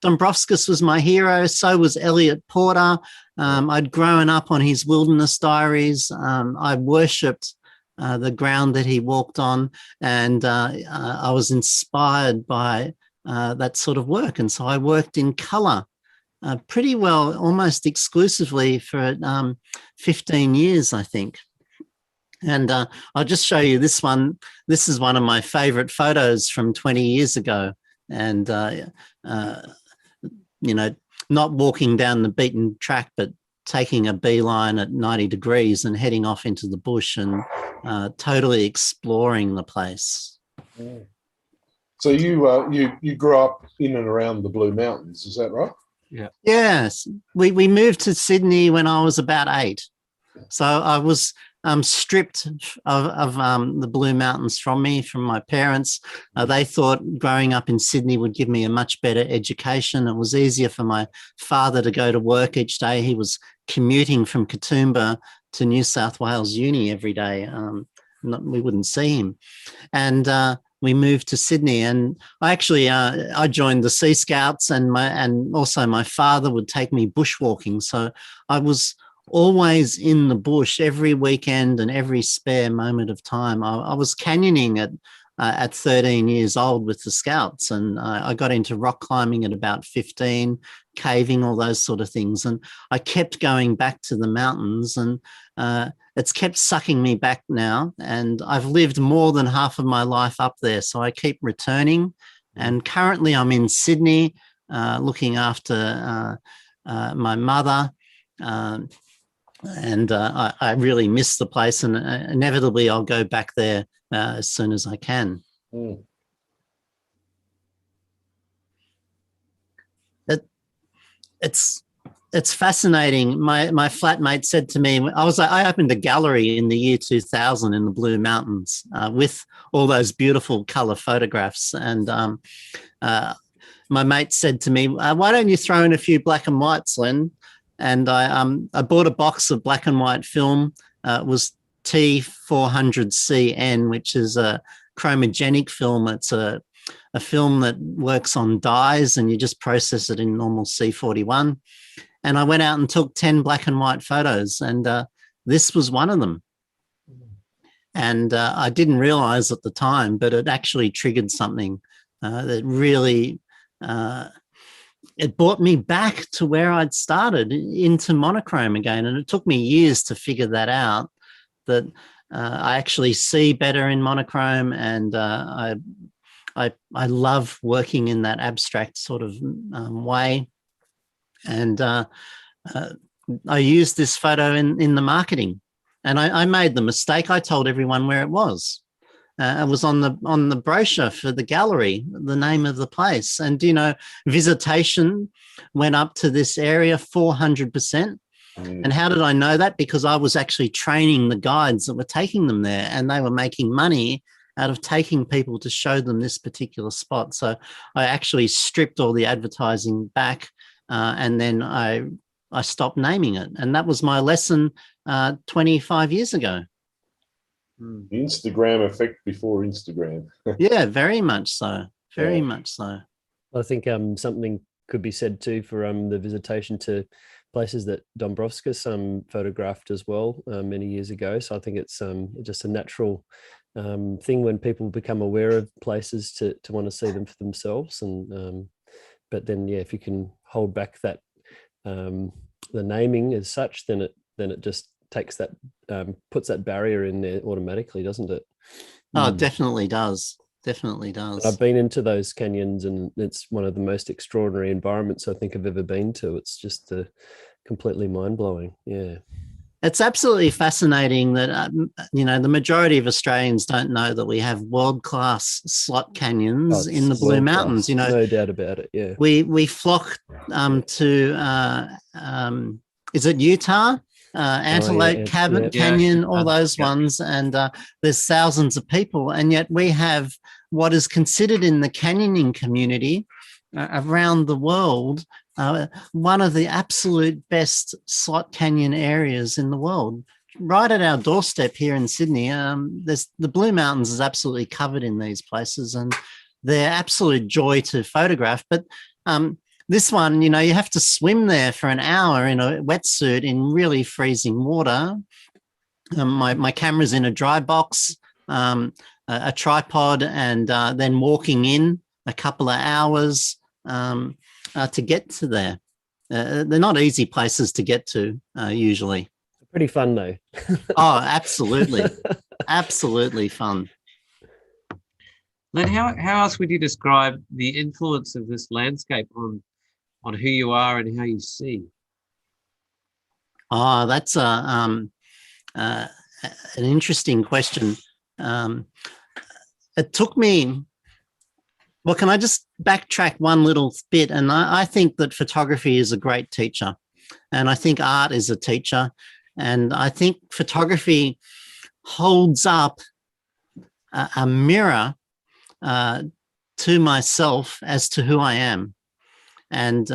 Dombrovskis was my hero. So was Elliot Porter. I'd grown up on his wilderness diaries. I worshipped the ground that he walked on, and I was inspired by that sort of work. And so I worked in colour pretty well, almost exclusively for 15 years, I think. And I'll just show you this one. This is one of my favourite photos from 20 years ago. And, not walking down the beaten track, but taking a beeline at 90 degrees and heading off into the bush and totally exploring the place. So you grew up in and around the Blue Mountains, is that right? Yeah. Yes. We moved to Sydney when I was about 8. So I was stripped of the Blue Mountains from my parents. They thought growing up in Sydney would give me a much better education. It was easier for my father to go to work each day. He was commuting from Katoomba to New South Wales Uni every day. We wouldn't see him. And we moved to Sydney, and I actually I joined the Sea Scouts, and also my father would take me bushwalking. So I was always in the bush every weekend and every spare moment of time. I was canyoning at 13 years old with the Scouts, and I got into rock climbing at about 15, caving, all those sort of things. And I kept going back to the mountains, and it's kept sucking me back now. And I've lived more than half of my life up there, so I keep returning. And currently I'm in Sydney looking after my mother. And I really miss the place, and inevitably I'll go back there as soon as I can. It's fascinating. My flatmate said to me, I opened a gallery in the year 2000 in the Blue Mountains with all those beautiful colour photographs, and my mate said to me, why don't you throw in a few black and whites, Len? And I bought a box of black and white film. It was T400CN, which is a chromogenic film. It's a a film that works on dyes, and you just process it in normal C41. And I went out and took 10 black and white photos, and this was one of them. And I didn't realize at the time, but it actually triggered something that really, it brought me back to where I'd started, into monochrome again. And it took me years to figure that out, that I actually see better in monochrome, and I love working in that abstract sort of way. And I used this photo in the marketing, and I made the mistake. I told everyone where it was. It was on the brochure for the gallery, the name of the place. And, you know, visitation went up to this area 400%. And how did I know that? Because I was actually training the guides that were taking them there, and they were making money out of taking people to show them this particular spot. So I actually stripped all the advertising back, and then I stopped naming it. And that was my lesson 25 years ago. The Instagram effect before Instagram. Yeah, very much so. Very much so. I think something could be said too for the visitation to places that Dombrovskis photographed as well many years ago. So I think it's just a natural thing when people become aware of places to want to see them for themselves. And but then, yeah, if you can hold back that the naming as such, then it just takes that puts that barrier in there automatically, doesn't it? Oh, it definitely does. Definitely does. I've been into those canyons, and it's one of the most extraordinary environments I think I've ever been to. It's just completely mind-blowing. Yeah. It's absolutely fascinating that, you know, the majority of Australians don't know that we have world-class slot canyons in the Blue Mountains. You know, no doubt about it. Yeah. We flock to, is it Utah? Antelope Canyon, all those ones. And there's thousands of people. And yet we have what is considered in the canyoning community around the world one of the absolute best slot canyon areas in the world. Right at our doorstep here in Sydney, there's the Blue Mountains is absolutely covered in these places, and they're absolute joy to photograph. But this one, you know, you have to swim there for an hour in a wetsuit in really freezing water. My camera's in a dry box, a tripod, and then walking in a couple of hours to get to there. They're not easy places to get to usually. Pretty fun though. Oh, absolutely. Absolutely fun. Len, how else would you describe the influence of this landscape on who you are and how you see? Oh, that's an interesting question. It took me, well, can I just backtrack one little bit? And I think that photography is a great teacher, and I think art is a teacher, and I think photography holds up a mirror to myself as to who I am. And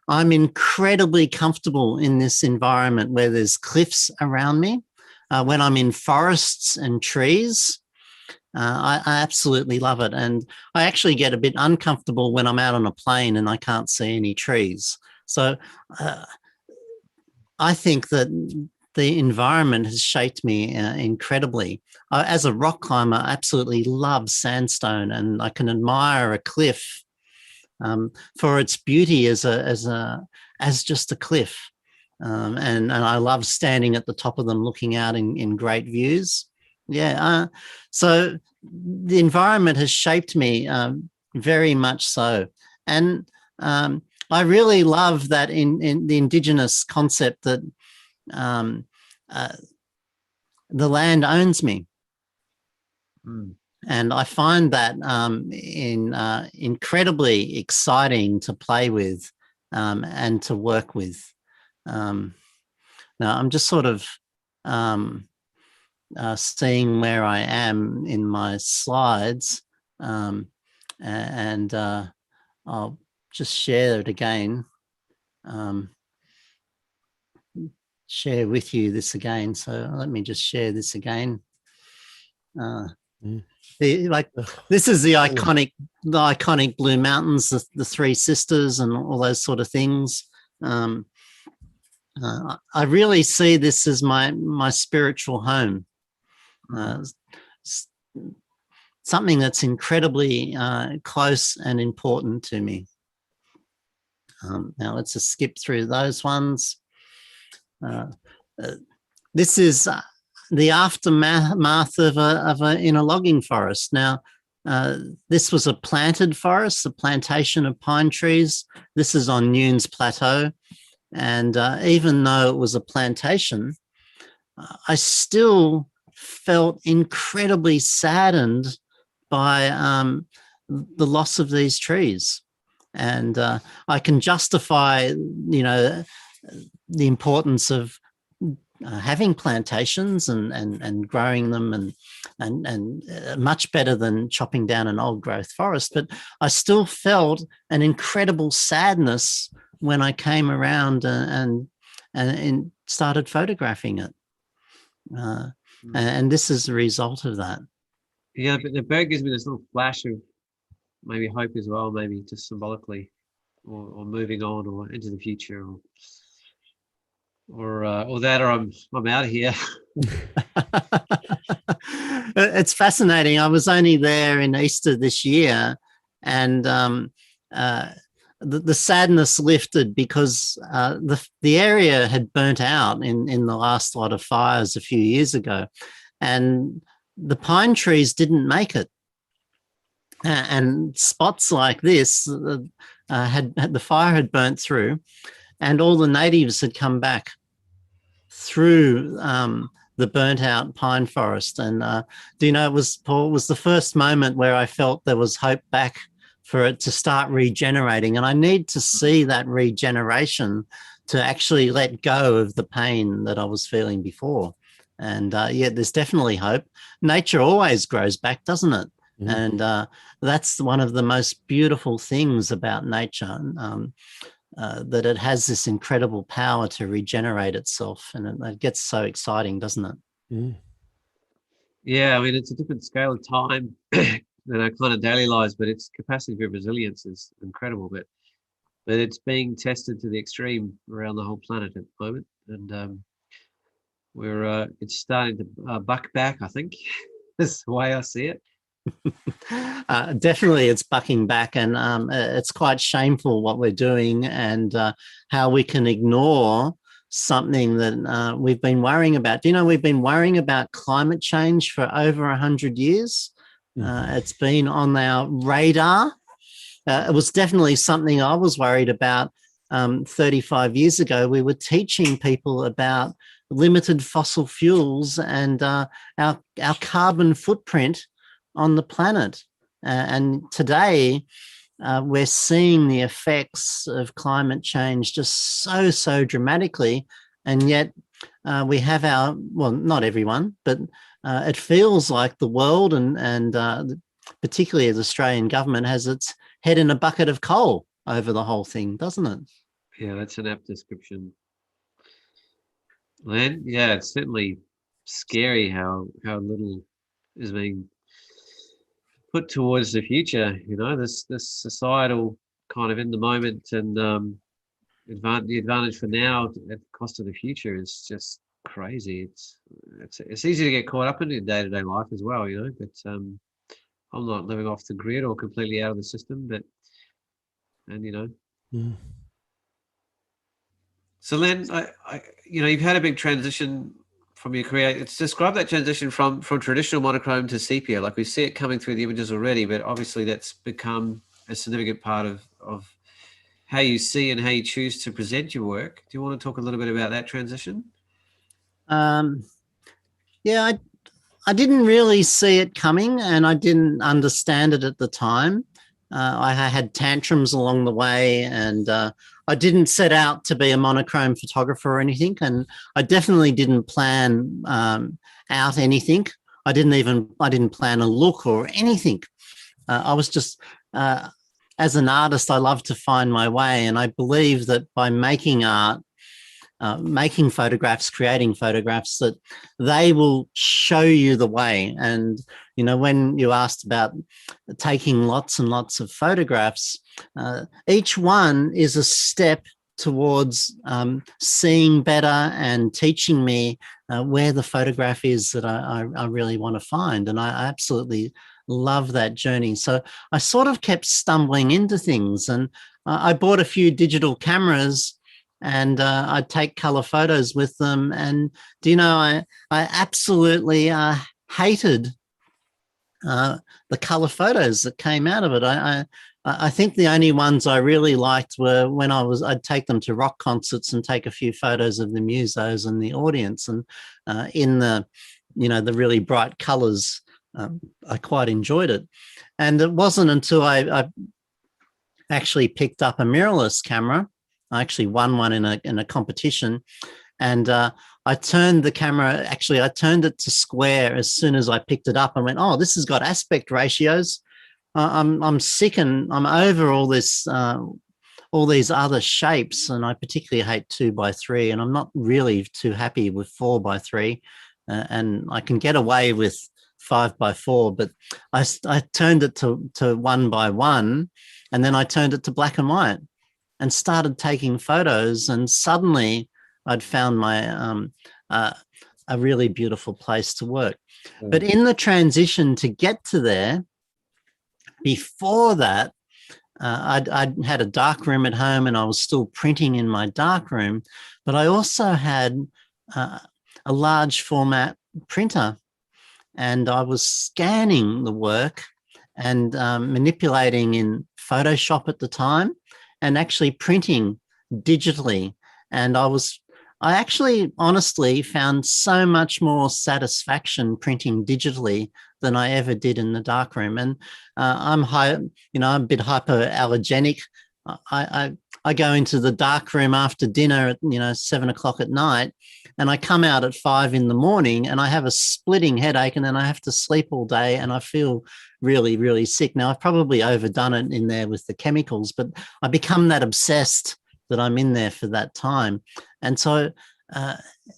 I'm incredibly comfortable in this environment where there's cliffs around me. When I'm in forests and trees, I absolutely love it. And I actually get a bit uncomfortable when I'm out on a plane and I can't see any trees. So I think that the environment has shaped me incredibly. As a rock climber, I absolutely love sandstone, and I can admire a cliff for its beauty as just a cliff. And I love standing at the top of them looking out in great views. Yeah. So the environment has shaped me very much so. And I really love that in the Indigenous concept that the land owns me. Mm. And I find that incredibly exciting to play with and to work with. Now, I'm just sort of seeing where I am in my slides, and I'll just share it again. Share with you this again. So let me just share this again. Mm. This is the iconic Blue Mountains, the Three Sisters, and all those sort of things. I really see this as my spiritual home. Something that's incredibly close and important to me. Now let's just skip through those ones. This is the aftermath in a logging forest. Now, this was a planted forest, a plantation of pine trees. This is on Nunes Plateau. And even though it was a plantation, I still felt incredibly saddened by the loss of these trees. And I can justify, the importance of having plantations and growing them and much better than chopping down an old growth forest. But I still felt an incredible sadness when I came around and started photographing it. And this is the result of that. Yeah, but the bird gives me this little flash of maybe hope as well, maybe just symbolically, or moving on, or into the future, or I'm out of here. It's fascinating. I was only there in Easter this year, and the sadness lifted because the area had burnt out in the last lot of fires a few years ago, and the pine trees didn't make it. And spots like this had the fire had burnt through, and all the natives had come back through the burnt out pine forest. And it was the first moment where I felt there was hope back for it to start regenerating. And I need to see that regeneration to actually let go of the pain that I was feeling before. And there's definitely hope. Nature always grows back, doesn't it? Mm. And that's one of the most beautiful things about nature, that it has this incredible power to regenerate itself. And it gets so exciting, doesn't it? Mm. Yeah, I mean, it's a different scale of time than our kind of daily lives, but its capacity for resilience is incredible. But it's being tested to the extreme around the whole planet at the moment. And it's starting to buck back, I think. That's the way I see it. Definitely it's bucking back, and it's quite shameful what we're doing, and how we can ignore something that we've been worrying about. We've been worrying about climate change for over 100 years. It's been on our radar. It was definitely something I was worried about 35 years ago. We were teaching people about limited fossil fuels and our carbon footprint on the planet. And today we're seeing the effects of climate change just so dramatically. And yet we have not everyone, but it feels like the world and particularly the Australian government has its head in a bucket of coal over the whole thing, doesn't it? Yeah, that's an apt description, Len. Yeah, it's certainly scary how little is being put towards the future. This societal kind of in the moment, and the advantage for now at the cost of the future is just crazy. It's easy to get caught up in day-to-day life as well, but I'm not living off the grid or completely out of the system, Mm. So Len, you've had a big transition from your career. It's describe that transition from traditional monochrome to sepia. Like, we see it coming through the images already, but obviously that's become a significant part of how you see and how you choose to present your work. Do you want to talk a little bit about that transition? Yeah, I didn't really see it coming, and I didn't understand it at the time. I had tantrums along the way, and I didn't set out to be a monochrome photographer or anything, and I definitely didn't plan out anything. I didn't plan a look or anything. I was just, as an artist, I love to find my way, and I believe that by making art, making photographs, creating photographs, that they will show you the way. And, you know, when you asked about taking lots and lots of photographs, each one is a step towards seeing better and teaching me where the photograph is that I really want to find. And I absolutely love that journey. So I sort of kept stumbling into things, and I bought a few digital cameras, and I'd take color photos with them. And, do you know, I absolutely hated the color photos that came out of it. I think the only ones I really liked were when I'd take them to rock concerts and take a few photos of the musos and the audience, and in the, you know, the really bright colors. I quite enjoyed it. And it wasn't until I actually picked up a mirrorless camera. I actually won one in a competition, and I turned the camera, I turned it to square as soon as I picked it up. I went, oh, this has got aspect ratios. I'm sick and I'm over all this, all these other shapes, and I particularly hate 2x3, and I'm not really too happy with 4x3, and I can get away with 5x4, but I turned it to 1x1, and then I turned it to black and white and started taking photos, and suddenly I'd found my a really beautiful place to work. But in the transition to get to there, before that, I'd had a darkroom at home, and I was still printing in my darkroom, but I also had a large format printer, and I was scanning the work and manipulating in Photoshop at the time, and actually printing digitally. And I actually honestly found so much more satisfaction printing digitally than I ever did in the darkroom. And I'm a bit hypoallergenic. I go into the darkroom after dinner at 7 o'clock at night, and I come out at 5 in the morning, and I have a splitting headache, and then I have to sleep all day, and I feel really, really sick. Now, I've probably overdone it in there with the chemicals, but I become that obsessed that I'm in there for that time. And so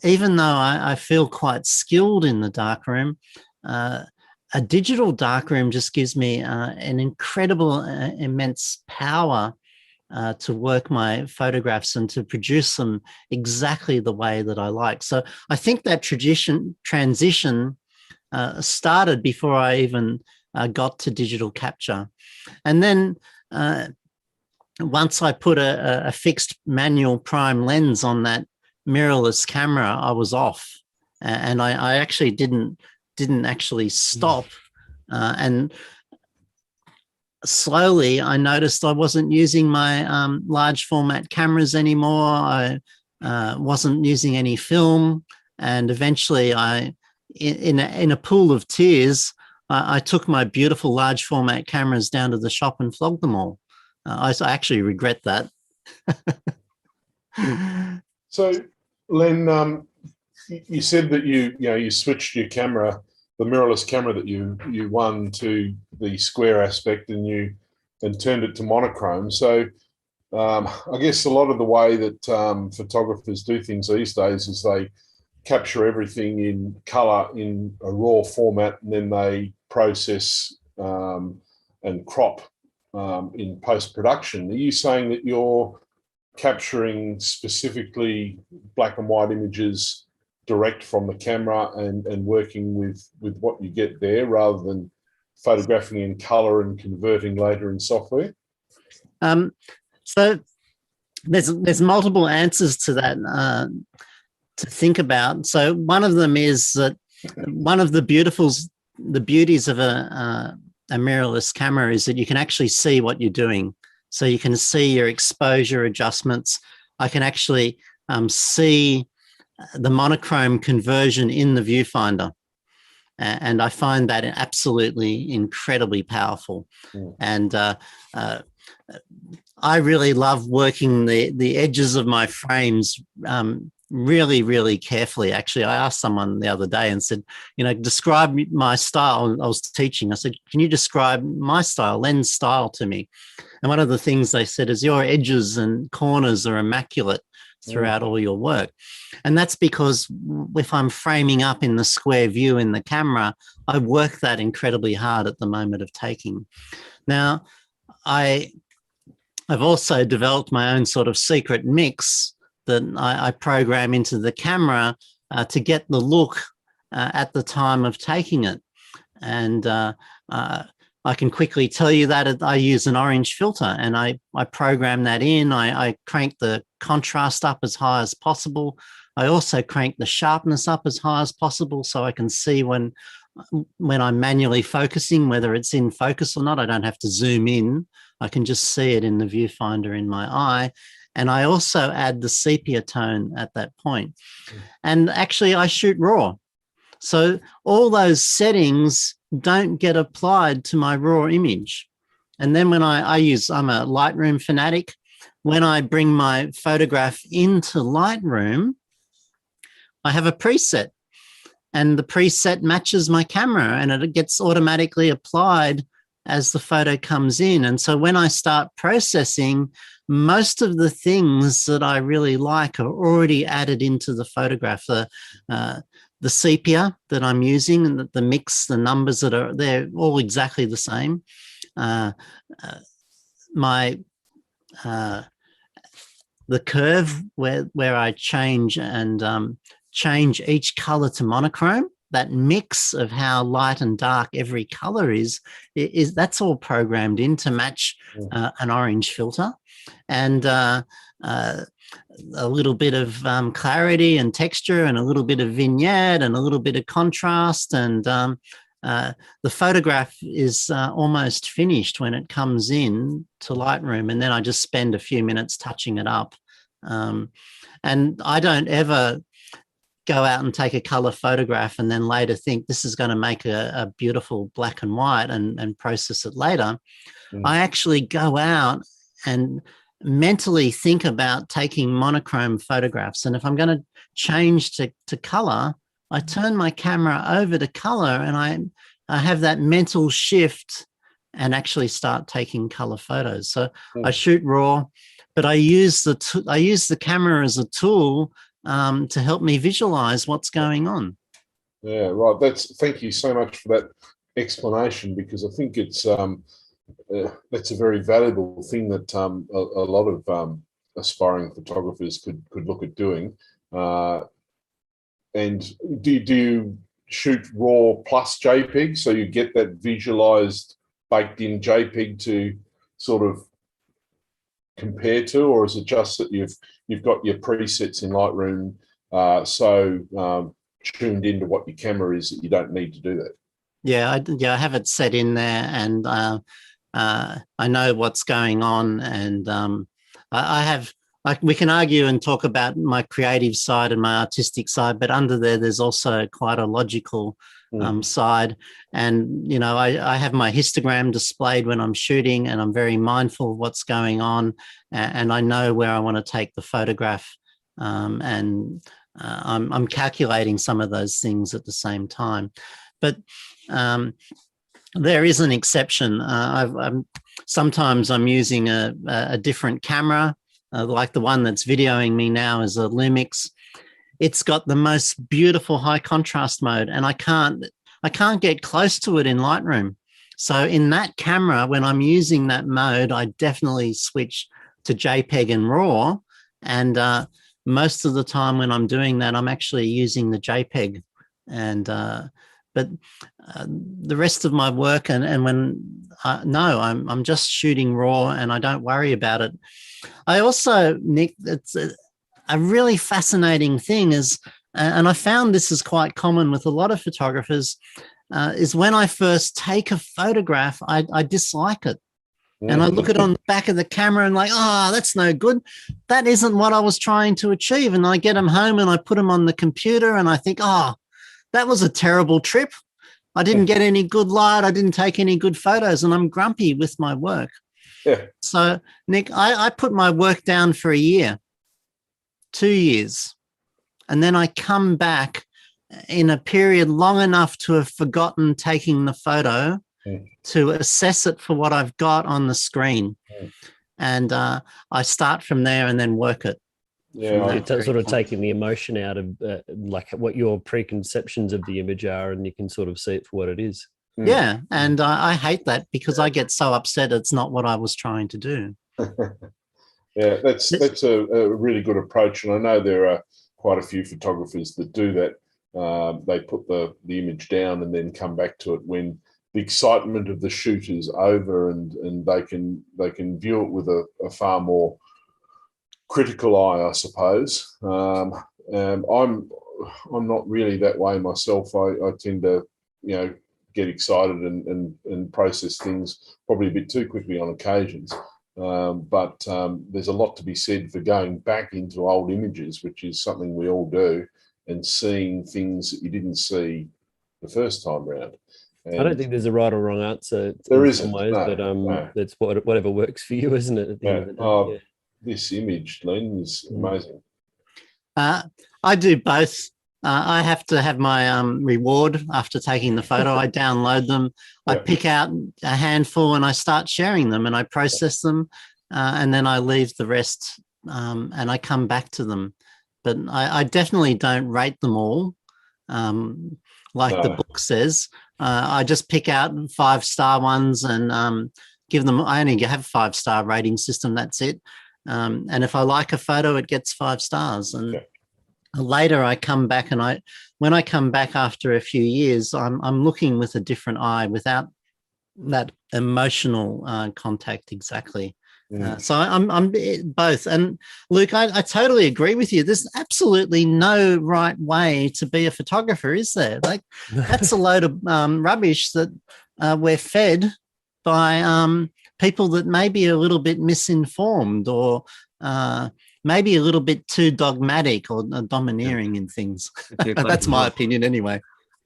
even though I feel quite skilled in the darkroom, a digital darkroom just gives me an incredible, immense power to work my photographs and to produce them exactly the way that I like. So I think that transition started before I even got to digital capture. And then once I put a fixed manual prime lens on that mirrorless camera, I was off, and I actually didn't actually stop. And slowly I noticed I wasn't using my large format cameras anymore. I wasn't using any film, and eventually in a pool of tears, I took my beautiful large format cameras down to the shop and flogged them all. I actually regret that. So, Len, you said that you switched your camera, the mirrorless camera that you won, to the square aspect, and turned it to monochrome. So, I guess a lot of the way that photographers do things these days is they capture everything in color in a raw format, and then they process and crop in post-production. Are you saying that you're capturing specifically black and white images direct from the camera and working with what you get there, rather than photographing in color and converting later in software? So there's multiple answers to that to think about. So one of them is that one of the beauties of a mirrorless camera is that you can actually see what you're doing. So you can see your exposure adjustments. I can actually see the monochrome conversion in the viewfinder. And I find that absolutely incredibly powerful. And I really love working the edges of my frames really, really carefully. Actually, I asked someone the other day and said, describe my style. I was teaching. I said, can you describe my style, Len's style, to me? And one of the things they said is, your edges and corners are immaculate. throughout all your work. And that's because if I'm framing up in the square view in the camera, I work that incredibly hard at the moment of taking. Now, I've also developed my own sort of secret mix that I program into the camera to get the look at the time of taking it. And I can quickly tell you that I use an orange filter, and I program that in. I crank the contrast up as high as possible. I also crank the sharpness up as high as possible so I can see when I'm manually focusing, whether it's in focus or not. I don't have to zoom in. I can just see it in the viewfinder in my eye. And I also add the sepia tone at that point. And actually, I shoot raw. So all those settings don't get applied to my raw image. And then when I'm a Lightroom fanatic. When I bring my photograph into Lightroom, I have a preset, and the preset matches my camera, and it gets automatically applied as the photo comes in. And so when I start processing, most of the things that I really like are already added into the photograph. The sepia that I'm using, and the mix, the numbers that are there, all exactly the same. The curve where I change and change each color to monochrome, that mix of how light and dark every color is that's all programmed in to match an orange filter. And a little bit of clarity and texture, and a little bit of vignette, and a little bit of contrast. And the photograph is almost finished when it comes in to Lightroom. And then I just spend a few minutes touching it up. And I don't ever go out and take a color photograph and then later think this is going to make a beautiful black and white and process it later. I actually go out and mentally think about taking monochrome photographs. And if I'm going to change to color, I turn my camera over to color, and I have that mental shift and actually start taking color photos. So I shoot raw, but I use the camera as a tool to help me visualize what's going on. Yeah, right. Thank you so much for that explanation, because I think it's that's a very valuable thing that a lot of aspiring photographers could look at doing. And do you shoot raw plus JPEG, so you get that visualized baked in JPEG to sort of compare to, or is it just that you've got your presets in Lightroom so tuned into what your camera is that you don't need to do that? Yeah, I have it set in there, and I know what's going on, and I have. We can argue and talk about my creative side and my artistic side, but under there's also quite a logical side. And, you know, I have my histogram displayed when I'm shooting, and I'm very mindful of what's going on, and I know where I want to take the photograph. And I'm calculating some of those things at the same time. But there is an exception. Sometimes I'm using a different camera. Like the one that's videoing me now is a Lumix. It's got the most beautiful high contrast mode, and I can't get close to it in Lightroom. So in that camera, when I'm using that mode, I definitely switch to JPEG and RAW. And most of the time when I'm doing that, I'm actually using the JPEG. And but the rest of my work, and when I'm just shooting RAW, and I don't worry about it. I also, Nick, it's a really fascinating thing is, and I found this is quite common with a lot of photographers, is when I first take a photograph, I dislike it. And I look at it on the back of the camera and like, oh, that's no good. That isn't what I was trying to achieve. And I get them home and I put them on the computer and I think, oh, that was a terrible trip. I didn't get any good light. I didn't take any good photos, and I'm grumpy with my work. Yeah. So, Nick, I put my work down for a year, 2 years, and then I come back in a period long enough to have forgotten taking the photo to assess it for what I've got on the screen. And I start from there and then work it. Yeah, You're sort of taking the emotion out of like what your preconceptions of the image are, and you can sort of see it for what it is. Yeah, and I hate that because I get so upset it's not what I was trying to do. Yeah, that's a really good approach, and I know there are quite a few photographers that do that. They put the image down and then come back to it when the excitement of the shoot is over, and they can view it with a far more critical eye, I suppose. I'm not really that way myself. I tend to, get excited and process things probably a bit too quickly on occasions. But there's a lot to be said for going back into old images, which is something we all do, and seeing things that you didn't see the first time round. And I don't think there's a right or wrong answer. There in some isn't, ways, no, but no. that's whatever works for you, isn't it? At the end of the day? This image, Len, is amazing. I do both. I have to have my reward after taking the photo. I download them. I pick out a handful and I start sharing them, and I process them, and then I leave the rest, and I come back to them. But I definitely don't rate them all, like the book says. I just pick out 5-star ones and give them. I only have 5-star rating system. That's it. And if I like a photo, it gets 5 stars. And later I come back, and when I come back after a few years, I'm looking with a different eye, without that emotional contact exactly. So I'm both. And Luke, I totally agree with you. There's absolutely no right way to be a photographer, is there? Like, that's a load of rubbish that we're fed by people that may be a little bit misinformed, or maybe a little bit too dogmatic or domineering in things. That's my opinion anyway.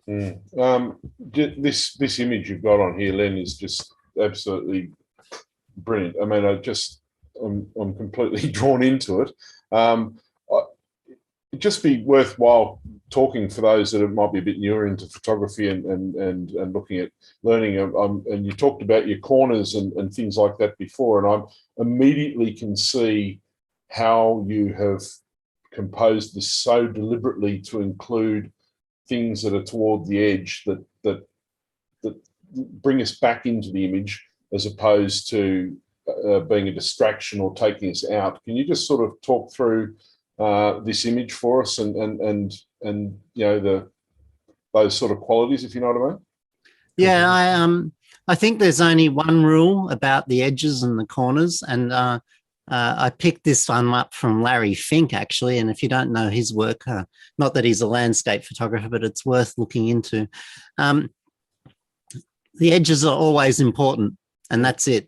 This image you've got on here, Len, is just absolutely brilliant. I mean, I'm completely drawn into it. It'd just be worthwhile talking for those that might be a bit newer into photography and looking at learning. And you talked about your corners and things like that before, and I immediately can see how you have composed this so deliberately to include things that are toward the edge that bring us back into the image, as opposed to being a distraction or taking us out. Can you just sort of talk through this image for us and those sort of qualities, if you know what I mean? Yeah, I think there's only one rule about the edges and the corners, and I picked this one up from Larry Fink, actually. And if you don't know his work, not that he's a landscape photographer, but it's worth looking into. The edges are always important, and that's it.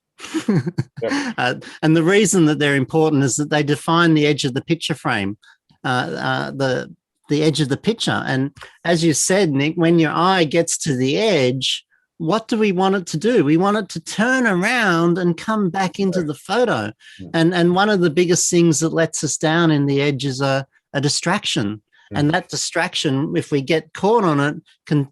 And the reason that they're important is that they define the edge of the picture frame, the edge of the picture. And as you said, Nick, when your eye gets to the edge, what do we want it to do? We want it to turn around and come back into the photo. And one of the biggest things that lets us down in the edge is a distraction. And that distraction, if we get caught on it, can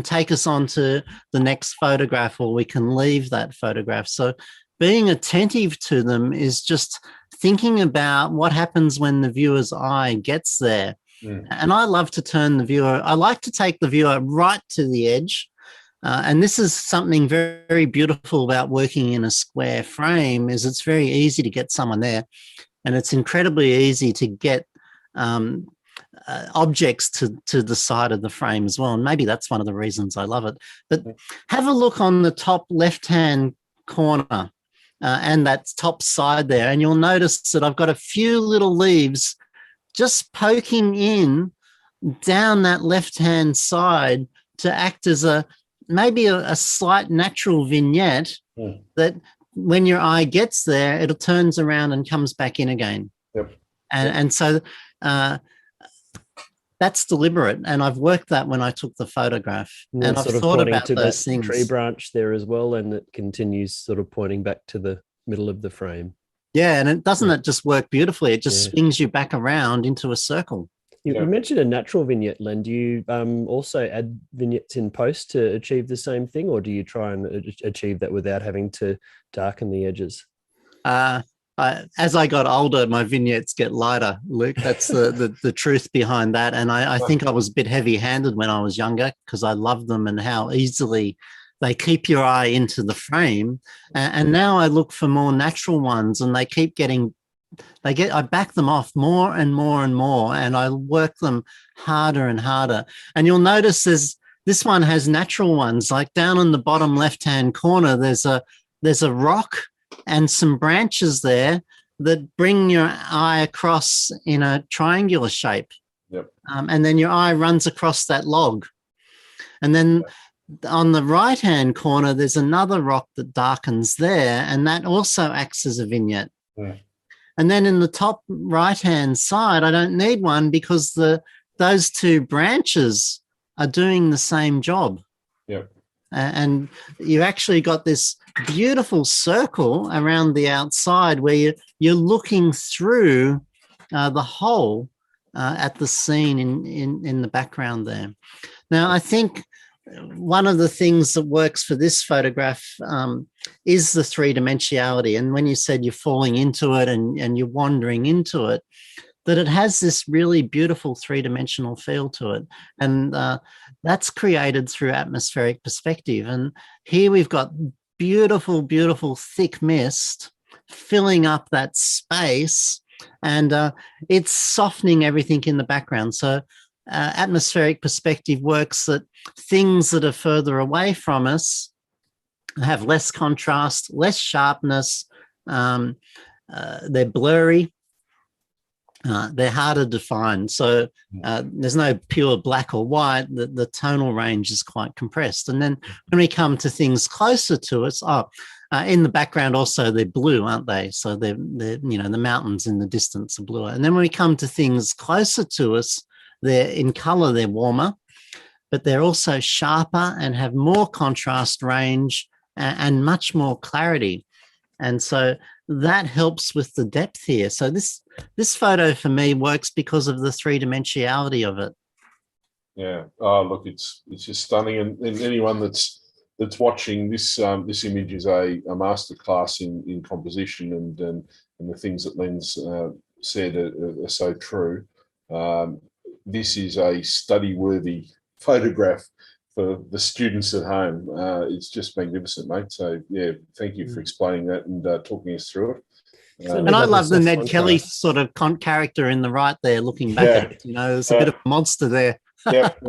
take us on to the next photograph, or we can leave that photograph. So being attentive to them is just thinking about what happens when the viewer's eye gets there. And I love to turn the viewer, I like to take the viewer right to the edge. And this is something very, very beautiful about working in a square frame, is it's very easy to get someone there. And it's incredibly easy to get objects to the side of the frame as well. And maybe that's one of the reasons I love it. But have a look on the top left-hand corner and that top side there, and you'll notice that I've got a few little leaves just poking in down that left-hand side to act as maybe a slight natural vignette that when your eye gets there, it turns around and comes back in again. And so that's deliberate, and I've worked that when I took the photograph, and I've thought about those things. Tree branch there as well, and it continues sort of pointing back to the middle of the frame. Yeah, and it doesn't just work beautifully? It just swings you back around into a circle. You mentioned a natural vignette, Len. Do you also add vignettes in post to achieve the same thing, or do you try and achieve that without having to darken the edges? as I got older, my vignettes get lighter, Luke. That's the truth behind that. And I think I was a bit heavy-handed when I was younger because I loved them and how easily they keep your eye into the frame. And now I look for more natural ones, and they keep getting, I back them off more and more and more, and I work them harder and harder. And you'll notice this one has natural ones, like down in the bottom left-hand corner, there's a rock and some branches there that bring your eye across in a triangular shape. Yep. And then your eye runs across that log. And then on the right-hand corner, there's another rock that darkens there, and that also acts as a vignette. Yeah. And then in the top right-hand side, I don't need one because those two branches are doing the same job. Yep. And you actually got this beautiful circle around the outside where you're looking through the hole at the scene in the background there. Now, I think one of the things that works for this photograph is the three-dimensionality. And when you said you're falling into it and you're wandering into it, that it has this really beautiful three-dimensional feel to it. And that's created through atmospheric perspective. And here we've got beautiful, beautiful thick mist filling up that space, and it's softening everything in the background. So atmospheric perspective works that things that are further away from us have less contrast, less sharpness, they're blurry, they're harder to find. So there's no pure black or white. The tonal range is quite compressed. And then when we come to things closer to us, in the background also they're blue, aren't they? So they're the mountains in the distance are bluer. And then when we come to things closer to us, they're in color, they're warmer, but they're also sharper and have more contrast range and much more clarity. And so that helps with the depth here. So this photo for me works because of the three-dimensionality of it. Yeah. Oh, look, it's just stunning. And anyone that's watching this, this image is a masterclass in composition, and the things that Len's said are so true. This is a study-worthy photograph for the students at home. It's just magnificent, mate. So, yeah, thank you for explaining that and talking us through it. And I love the Ned Kelly sort of character in the right there looking back at it. There's a bit of a monster there. Yep,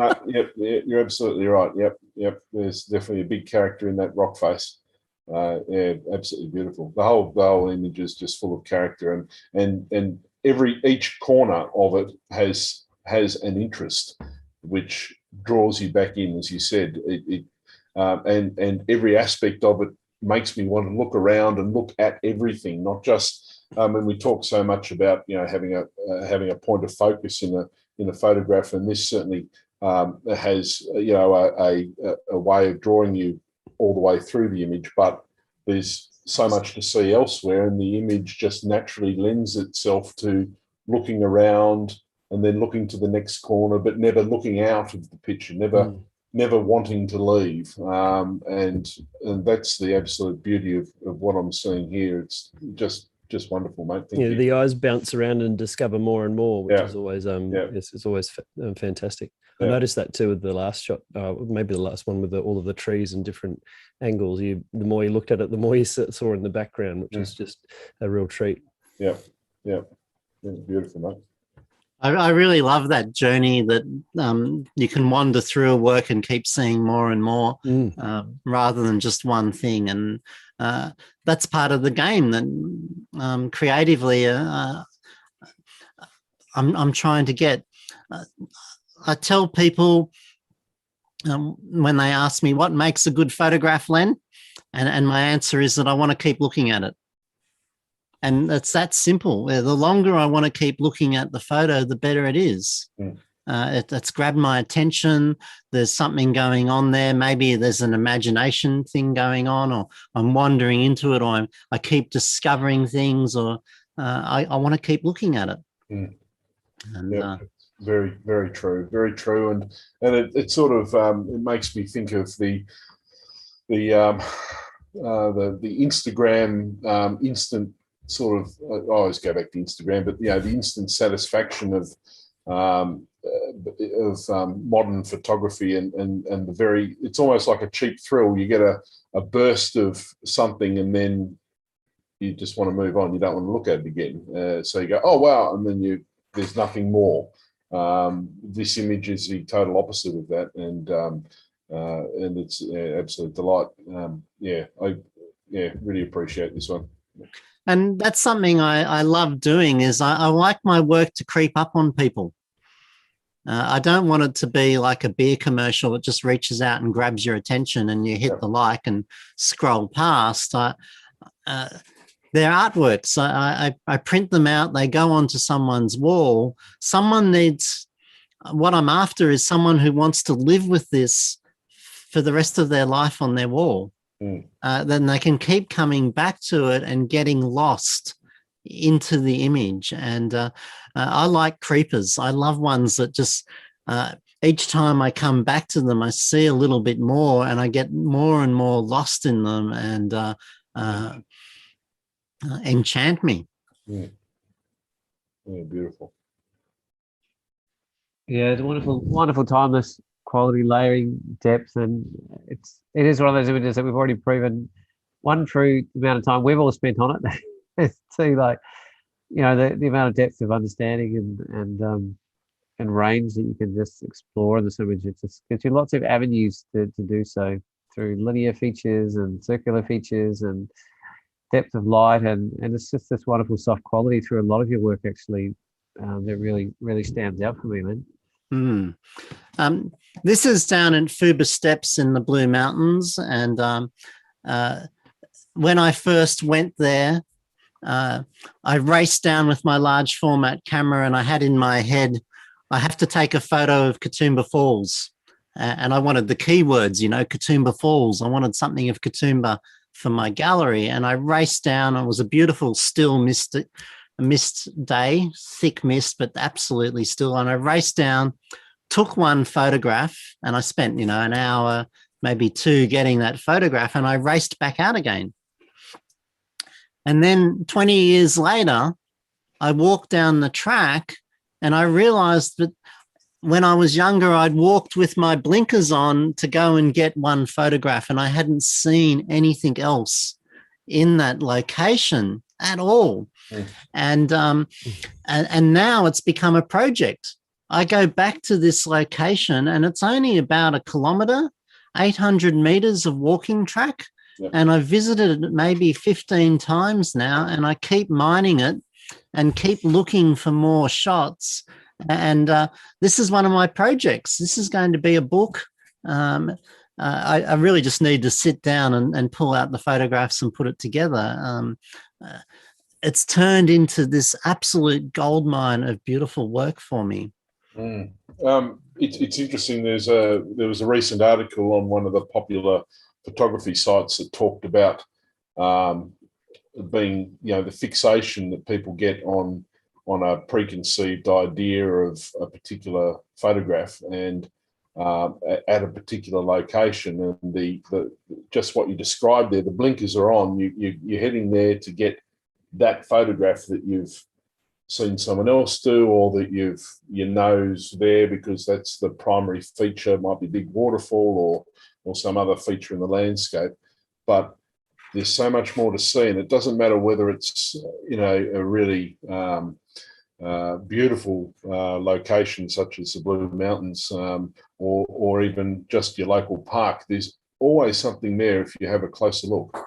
you're absolutely right. Yep. There's definitely a big character in that rock face. Yeah, absolutely beautiful. The whole image is just full of character, and each corner of it has an interest which draws you back in, as you said. And every aspect of it makes me want to look around and look at everything, not just when we talk so much about having a point of focus in a photograph, and this certainly has a way of drawing you all the way through the image, but there's so much to see elsewhere, and the image just naturally lends itself to looking around and then looking to the next corner, but never looking out of the picture, never wanting to leave. And that's the absolute beauty of what I'm seeing here. It's just wonderful, mate. Thank you. The eyes bounce around and discover more and more, which is always it's always fantastic. I noticed that too with the last shot, maybe the last one with all of the trees and different angles. The more you looked at it, the more you saw in the background, which is just a real treat. Yeah, beautiful, mate. I really love that journey that you can wander through a work and keep seeing more and more rather than just one thing. And that's part of the game that creatively I'm trying to get. I tell people when they ask me what makes a good photograph, Len, and my answer is that I want to keep looking at it. And it's that simple. The longer I want to keep looking at the photo, the better it is. It's grabbed my attention. There's something going on there. Maybe there's an imagination thing going on, or I'm wandering into it, or I keep discovering things, or I want to keep looking at it. And, very, very true. Very true. And it sort of it makes me think of the Instagram instant sort of, I always go back to Instagram, but the instant satisfaction of modern photography and the it's almost like a cheap thrill. You get a burst of something and then you just want to move on. You don't want to look at it again. So you go, oh wow, and then there's nothing more. This image is the total opposite of that, and it's absolute delight. I really appreciate this one. And that's something I love doing, is I like my work to creep up on people. I don't want it to be like a beer commercial that just reaches out and grabs your attention and you hit the like and scroll past. They're artworks. I print them out. They go onto someone's wall. What I'm after is someone who wants to live with this for the rest of their life on their wall. Then they can keep coming back to it and getting lost into the image. And I like creepers. I love ones that just each time I come back to them, I see a little bit more and I get more and more lost in them and enchant me. Yeah, beautiful. Yeah, it's wonderful, timeless quality, layering, depth, and it is one of those images that we've already proven, one, through the amount of time we've all spent on it. Two, like, the amount of depth of understanding and range that you can just explore in this image. It just gives you lots of avenues to do so, through linear features and circular features and depth of light, and it's just this wonderful soft quality through a lot of your work, actually, that really stands out for me, Len. This is down at Fuba Steps in the Blue Mountains, and when I first went there, I raced down with my large format camera, and I had in my head, I have to take a photo of Katoomba Falls, and I wanted the keywords, Katoomba Falls. I wanted something of Katoomba for my gallery, and I raced down. It was a beautiful, still mist day, thick mist, but absolutely still. And I raced down, took one photograph, and I spent, an hour, maybe two, getting that photograph, and I raced back out again. And then 20 years later, I walked down the track and I realized that when I was younger, I'd walked with my blinkers on to go and get one photograph, and I hadn't seen anything else in that location at all. And now it's become a project. I go back to this location and it's only about 1 kilometre, 800 metres of walking track. Yep. And I've visited it maybe 15 times now, and I keep mining it and keep looking for more shots. And this is one of my projects. This is going to be a book. I really just need to sit down and pull out the photographs and put it together. It's turned into this absolute goldmine of beautiful work for me. It's interesting. There was a recent article on one of the popular photography sites that talked about being, the fixation that people get on a preconceived idea of a particular photograph and at a particular location, and the just what you described there. The blinkers are on. You're heading there to get that photograph that you've seen someone else do, or that your nose there because that's the primary feature. It might be big waterfall or some other feature in the landscape, but there's so much more to see, and it doesn't matter whether it's a really beautiful location such as the Blue Mountains or even just your local park. There's always something there if you have a closer look.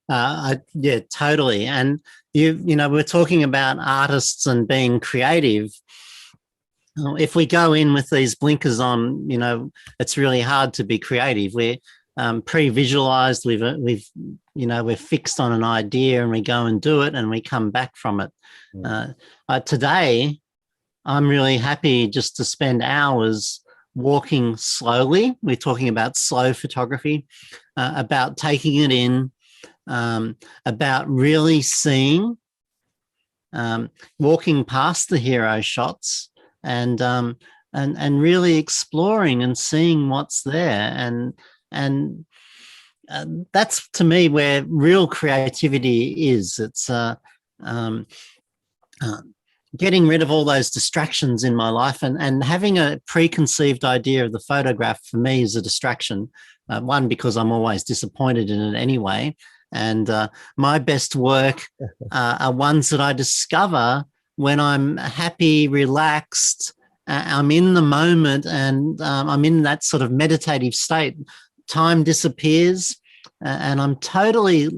Yeah, totally. And we're talking about artists and being creative. If we go in with these blinkers on, it's really hard to be creative. We're pre-visualized. We're fixed on an idea, and we go and do it, and we come back from it. Today, I'm really happy just to spend hours walking slowly. We're talking about slow photography, about taking it in, about really seeing, walking past the hero shots, and really exploring and seeing what's there. And that's to me where real creativity is. It's um, getting rid of all those distractions in my life, and having a preconceived idea of the photograph for me is a distraction. One, because I'm always disappointed in it anyway. And my best work are ones that I discover when I'm happy, relaxed, I'm in the moment, and I'm in that sort of meditative state. Time disappears and I'm totally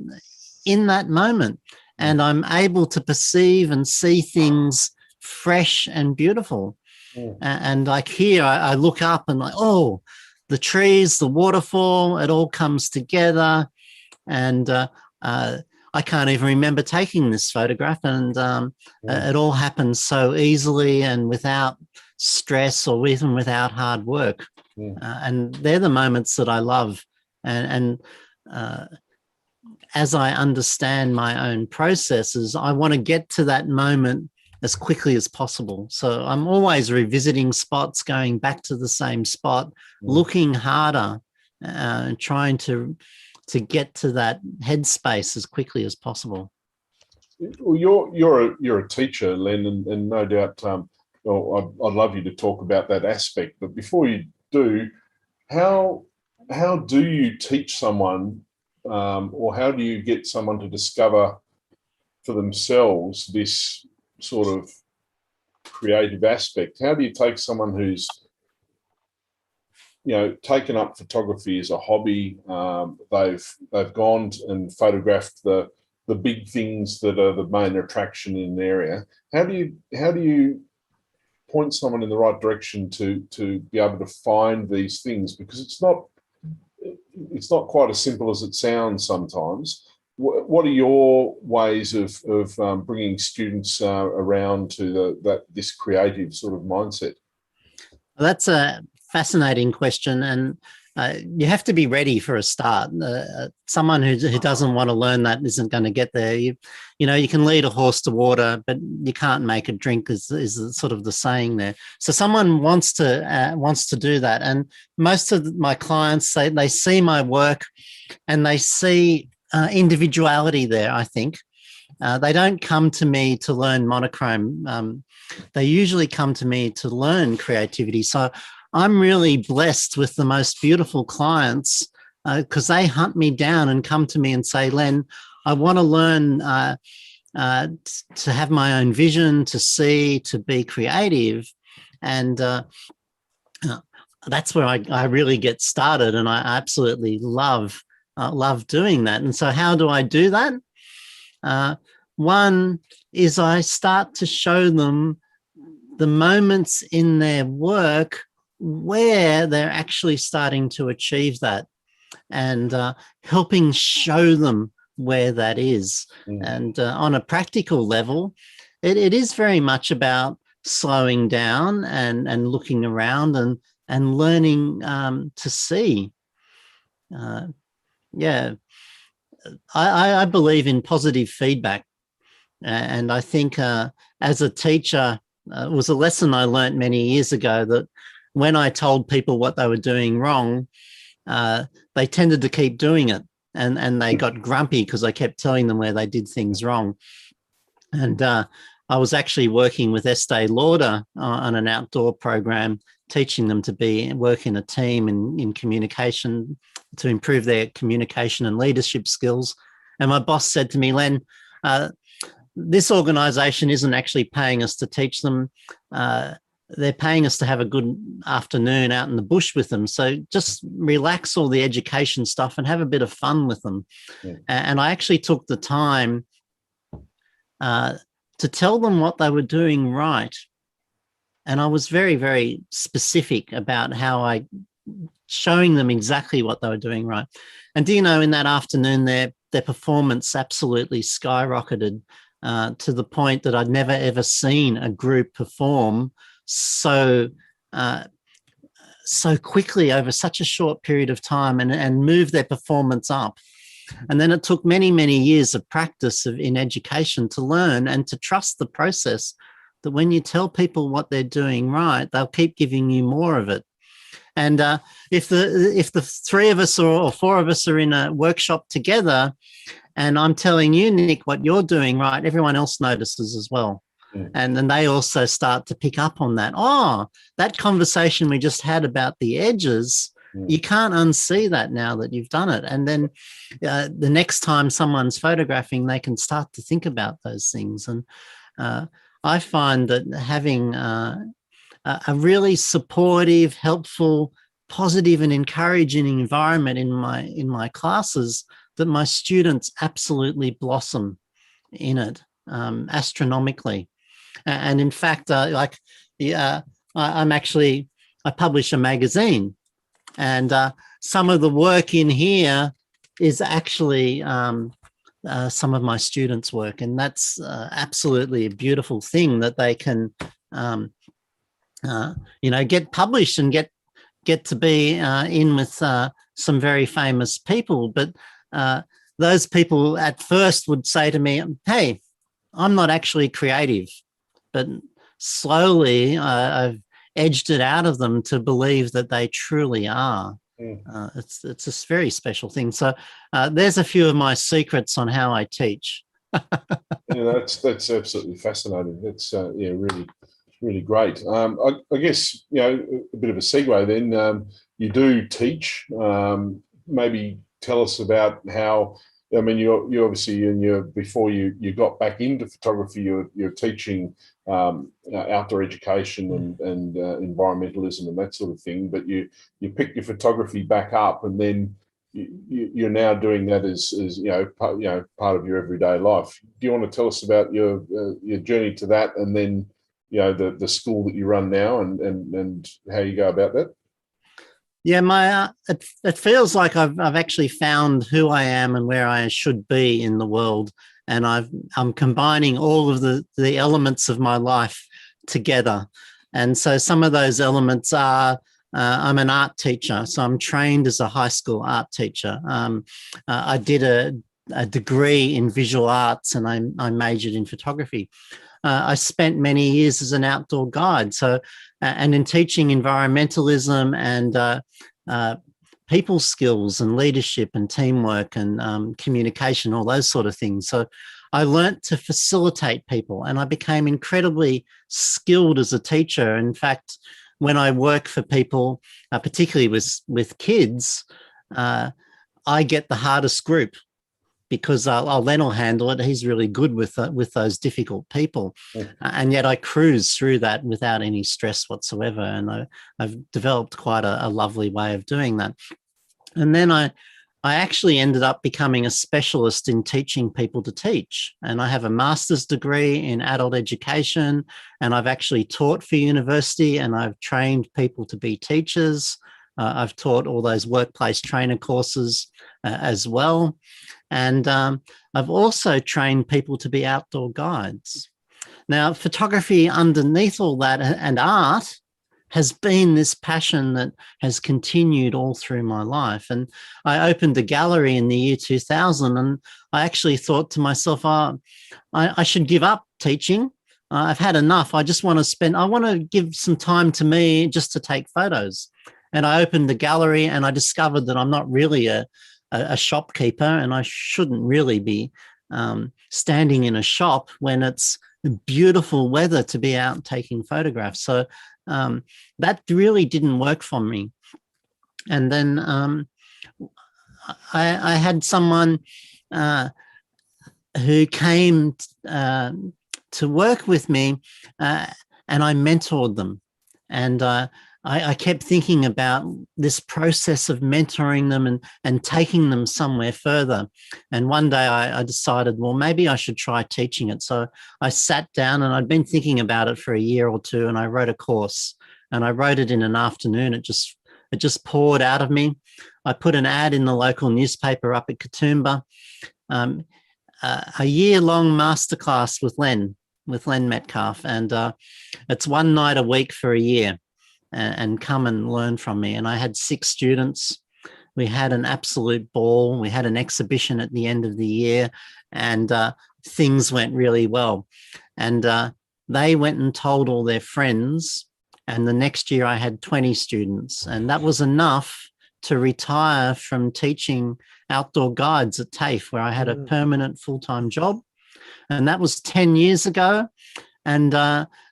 in that moment. And I'm able to perceive and see things fresh and beautiful. And like here, I look up and like, oh, the trees, the waterfall, it all comes together. And I can't even remember taking this photograph. And it all happens so easily and without stress or even without hard work. And they're the moments that I love. And as I understand my own processes, I want to get to that moment as quickly as possible. So I'm always revisiting spots, going back to the same spot, looking harder, and trying to get to that headspace as quickly as possible. Well, you're a teacher, Len, and no doubt, well, I'd love you to talk about that aspect. But before you do, how do you teach someone, or how do you get someone to discover for themselves this sort of creative aspect? How do you take someone who's, taken up photography as a hobby? They've gone and photographed the big things that are the main attraction in an area. How do you point someone in the right direction to be able to find these things? Because it's not quite as simple as it sounds sometimes. What are your ways of bringing students around to this creative sort of mindset? Well, that's a fascinating question, and you have to be ready for a start. Someone who doesn't want to learn that isn't going to get there. You can lead a horse to water, but you can't make it drink, is sort of the saying there. So someone wants to do that, and most of my clients, they see my work and they see individuality there. I think they don't come to me to learn monochrome. They usually come to me to learn creativity. So I'm really blessed with the most beautiful clients because they hunt me down and come to me and say, Len, I want to learn to have my own vision, to see, to be creative. And that's where I really get started, and I absolutely love doing that. And so how do I do that? One is I start to show them the moments in their work where they're actually starting to achieve that, and helping show them where that is. And on a practical level, it is very much about slowing down and looking around and learning to see. I believe in positive feedback. And I think as a teacher, it was a lesson I learned many years ago that when I told people what they were doing wrong, they tended to keep doing it. And they got grumpy because I kept telling them where they did things wrong. And I was actually working with Estee Lauder on an outdoor program, teaching them to work in a team in communication, to improve their communication and leadership skills. And my boss said to me, Len, this organization isn't actually paying us to teach them. They're paying us to have a good afternoon out in the bush with them. So just relax all the education stuff and have a bit of fun with them. And I actually took the time to tell them what they were doing right. And I was very, very specific about how showing them exactly what they were doing right. And do you know, in that afternoon, their performance absolutely skyrocketed to the point that I'd never, ever seen a group perform so quickly over such a short period of time and move their performance up. And then it took many, many years of practice in education to learn and to trust the process, that when you tell people what they're doing right, they'll keep giving you more of it. And if the three of us or four of us are in a workshop together, and I'm telling you, Nick, what you're doing, right, everyone else notices as well. And then they also start to pick up on that. Oh, that conversation we just had about the edges, you can't unsee that now that you've done it. And then the next time someone's photographing, they can start to think about those things. And I find that having a really supportive, helpful, positive and encouraging environment in my classes, that my students absolutely blossom in it astronomically. And in fact, I publish a magazine, and some of the work in here is actually some of my students' work, and that's absolutely a beautiful thing that they can, get published and get to be in with some very famous people. But those people at first would say to me, "Hey, I'm not actually creative," but slowly I've edged it out of them to believe that they truly are. It's a very special thing. So there's a few of my secrets on how I teach. That's absolutely fascinating. That's really great. I guess a bit of a segue then. You do teach. Maybe tell us about how. I mean, you obviously before you got back into photography, you're teaching outdoor education and environmentalism and that sort of thing. But you picked your photography back up, and then you're now doing that as part of your everyday life. Do you want to tell us about your journey to that, and then the school that you run now, and how you go about that? Yeah, it feels like I've actually found who I am and where I should be in the world, and I'm combining all of the elements of my life together. And so some of those elements are I'm an art teacher, so I'm trained as a high school art teacher. I did a degree in visual arts, and I majored in photography. I spent many years as an outdoor guide. So, and in teaching environmentalism and people skills and leadership and teamwork and communication, all those sort of things. So I learnt to facilitate people, and I became incredibly skilled as a teacher. In fact, when I work for people, particularly with kids, I get the hardest group, because Len will handle it. He's really good with those difficult people. And yet I cruise through that without any stress whatsoever. And I've developed quite a lovely way of doing that. And then I actually ended up becoming a specialist in teaching people to teach. And I have a master's degree in adult education, and I've actually taught for university, and I've trained people to be teachers. I've taught all those workplace trainer courses as well. And I've also trained people to be outdoor guides. Now, photography underneath all that and art has been this passion that has continued all through my life. And I opened a gallery in the year 2000, and I actually thought to myself, I should give up teaching. I've had enough. I want to give some time to me just to take photos. And I opened the gallery, and I discovered that I'm not really a shopkeeper, and I shouldn't really be standing in a shop when it's beautiful weather to be out taking photographs. So that really didn't work for me. And then I had someone who came to work with me, and I mentored them. And I kept thinking about this process of mentoring them and taking them somewhere further. And one day I decided, well, maybe I should try teaching it. So I sat down, and I'd been thinking about it for a year or two, and I wrote a course, and I wrote it in an afternoon. It just poured out of me. I put an ad in the local newspaper up at Coope, a year-long masterclass with Len Metcalf. And it's one night a week for a year. And come and learn from me. And I had 6 students. We had an absolute ball. We had an exhibition at the end of the year, and things went really well. And they went and told all their friends, And the next year I had 20 students, and that was enough to retire from teaching outdoor guides at TAFE, where I had a permanent full-time job. And that was 10 years ago. And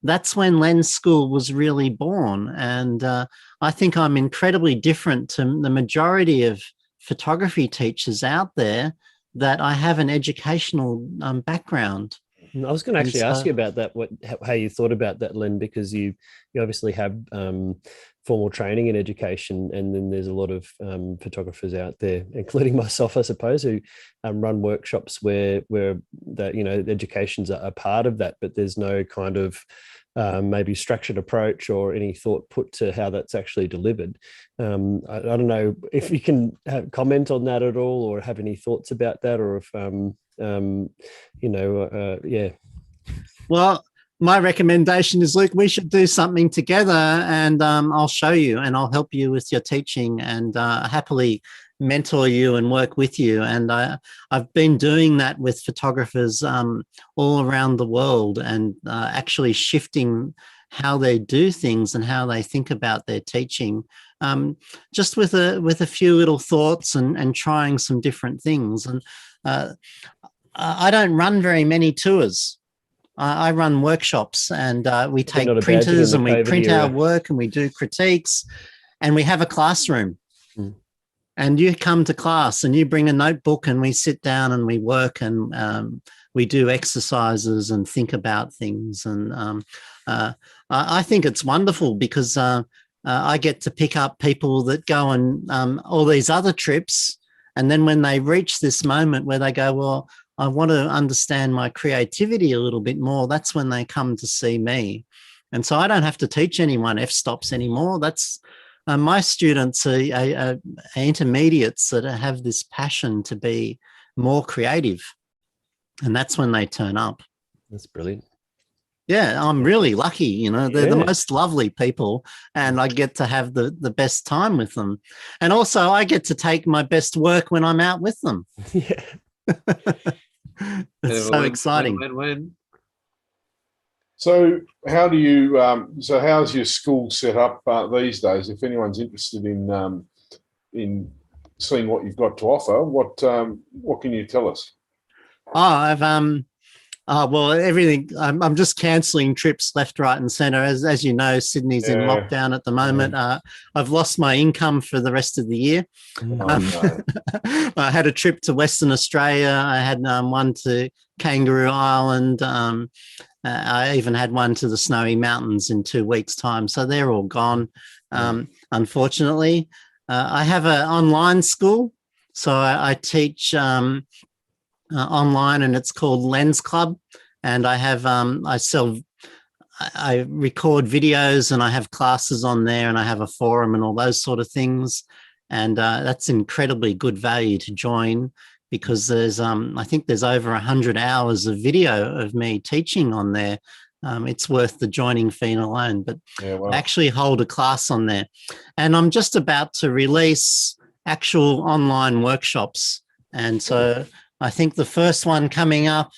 that's when Len's School was really born. And I think I'm incredibly different to the majority of photography teachers out there, that I have an educational background. I was going to actually ask you about that, how you thought about that, Len, because you obviously have formal training in education, and then there's a lot of photographers out there, including myself, I suppose, who run workshops where that, you know, education's a part of that, but there's no kind of maybe structured approach or any thought put to how that's actually delivered. I don't know if you can comment on that at all, or have any thoughts about that, or if yeah. Well, my recommendation is, Luke, we should do something together, and I'll show you and I'll help you with your teaching, and happily mentor you and work with you. And I've been doing that with photographers all around the world, and actually shifting how they do things and how they think about their teaching, just with a few little thoughts and trying some different things. And I don't run very many tours. I run workshops, and we take printers and we print our work, and we do critiques, and we have a classroom. And you come to class and you bring a notebook, and we sit down and we work, and we do exercises and think about things. And I think it's wonderful, because I get to pick up people that go on all these other trips, and then when they reach this moment where they go, well, I want to understand my creativity a little bit more, that's when they come to see me. And so I don't have to teach anyone f-stops anymore. That's my students are intermediates that have this passion to be more creative. And that's when they turn up. That's brilliant. Yeah, I'm really lucky, you know, they're the most lovely people, and I get to have the best time with them. And also I get to take my best work when I'm out with them. Yeah. It's so exciting. So how do you, so how's your school set up these days? If anyone's interested in seeing what you've got to offer, what can you tell us? Well, everything. I'm just cancelling trips left, right, and centre. As you know, Sydney's in lockdown at the moment. I've lost my income for the rest of the year. No. I had a trip to Western Australia. I had one to Kangaroo Island. I even had one to the Snowy Mountains in 2 weeks' time. So they're all gone, unfortunately. I have an online school, so I teach online, and it's called Lens Club, and I have I record videos, and I have classes on there, and I have a forum and all those sort of things, and that's incredibly good value to join, because there's I think there's over 100 hours of video of me teaching on there. It's worth the joining fee alone, but I actually hold a class on there, and I'm just about to release actual online workshops, and so I think the first one coming up,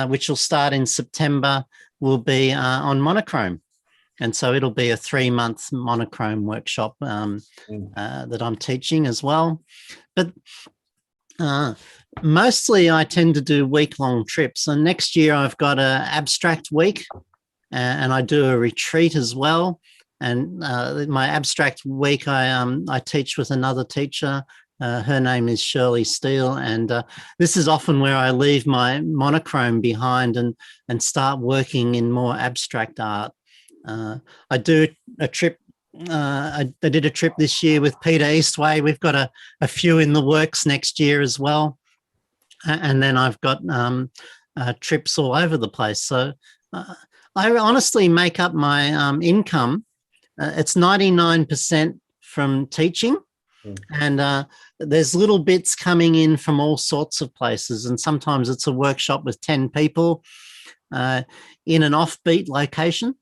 which will start in September, will be on monochrome. And so it'll be a 3-month monochrome workshop that I'm teaching as well. But mostly I tend to do week-long trips. And next year I've got an abstract week, and I do a retreat as well. And my abstract week, I teach with another teacher. Her name is Shirley Steele, and this is often where I leave my monochrome behind and start working in more abstract art. I do a trip. I did a trip this year with Peter Eastway. We've got a few in the works next year as well, and then I've got trips all over the place. So I honestly make up my income. It's 99% from teaching. And there's little bits coming in from all sorts of places. And sometimes it's a workshop with 10 people in an offbeat location.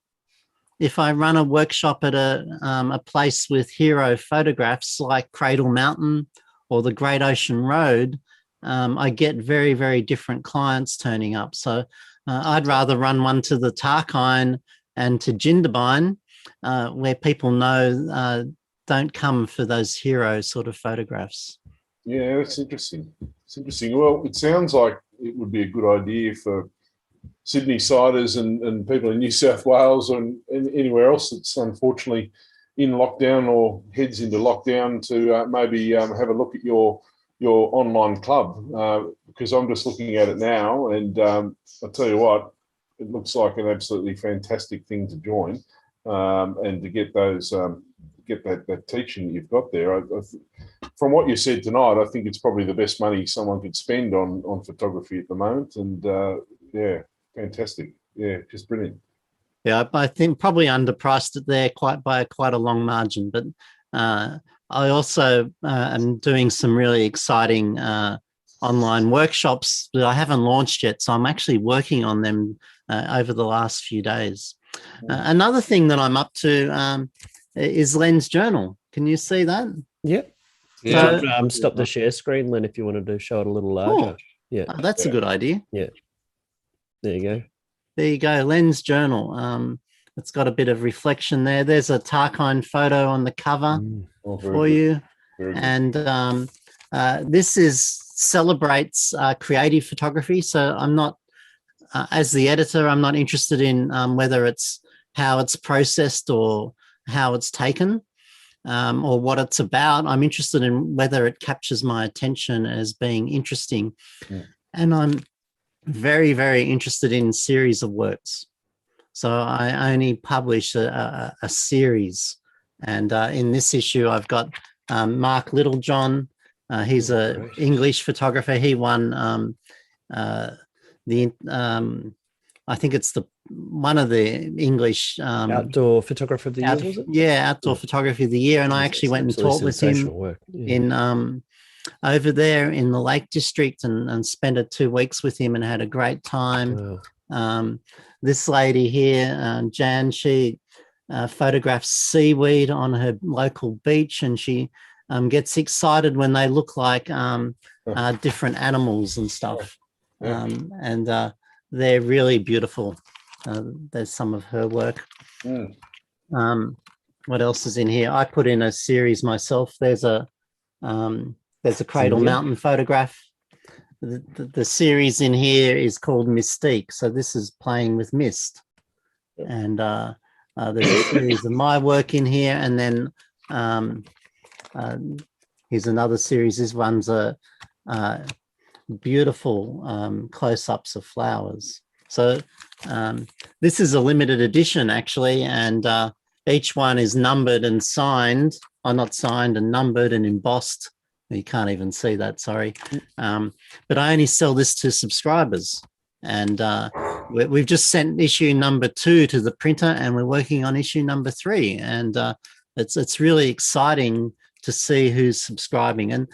If I run a workshop at a place with hero photographs like Cradle Mountain or the Great Ocean Road, I get very, very different clients turning up. So I'd rather run one to the Tarkine and to Jindabyne where people know don't come for those hero sort of photographs. Yeah, that's interesting. It's interesting. Well, it sounds like it would be a good idea for Sydney-siders and people in New South Wales and anywhere else that's unfortunately in lockdown or heads into lockdown to maybe have a look at your online club, because I'm just looking at it now, and I'll tell you what, it looks like an absolutely fantastic thing to join, and to get those get that teaching that you've got there. From what you said tonight, I think it's probably the best money someone could spend on photography at the moment, and yeah, fantastic. Yeah, just brilliant. Yeah, I think probably underpriced it there by quite a long margin, but I also am doing some really exciting online workshops that I haven't launched yet, so I'm actually working on them over the last few days. Another thing that I'm up to is Len's journal. Can you see that? Yep. Yeah. So, stop the share screen, Len, if you wanted to show it a little larger. Yeah. Oh, that's a good idea. Yeah. There you go. There you go, Len's journal. It's got a bit of reflection there. There's a Tarkine photo on the cover for you. And this celebrates creative photography. So I'm not, as the editor, I'm not interested in whether it's how it's processed or how it's taken, or what it's about. I'm interested in whether it captures my attention as being interesting. Yeah. And I'm very, very interested in series of works. So I only publish a series. And in this issue, I've got Mark Littlejohn. He's an English photographer. He won I think it's one of the English outdoor photographer of the year, was it? Yeah, outdoor photography of the year. And I actually went and taught with him in over there in the Lake District, and spent 2 weeks with him and had a great time. Wow. This lady here, Jan, she photographs seaweed on her local beach, and she gets excited when they look like different animals and stuff. And they're really beautiful. There's some of her work. What else is in here? I put in a series myself. There's a Cradle Mountain photograph. The series in here is called Mystique. So this is playing with mist. And there's a series of my work in here. And then here's another series. This one's a beautiful close-ups of flowers. So this is a limited edition, actually. And each one is numbered and signed. Not signed and numbered and embossed. You can't even see that, sorry. But I only sell this to subscribers. And we've just sent issue number 2 to the printer, and we're working on issue number 3. And it's really exciting to see who's subscribing. And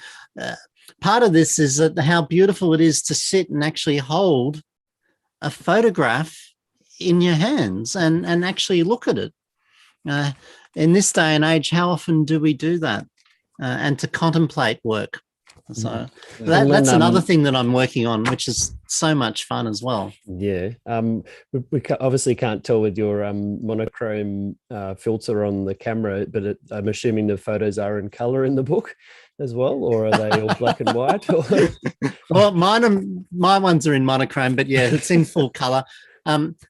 part of this is that how beautiful it is to sit and actually hold a photograph in your hands and actually look at it. In this day and age, how often do we do that? And to contemplate work. So that's another thing that I'm working on, which is so much fun as well. Yeah. We obviously can't tell with your monochrome filter on the camera, but I'm assuming the photos are in color in the book as well, or are they all black and white? Well, my ones are in monochrome, but yeah, it's in full color.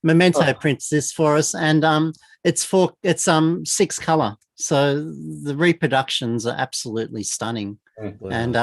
Memento prints this for us, and it's 6 color. So the reproductions are absolutely stunning. Wow. And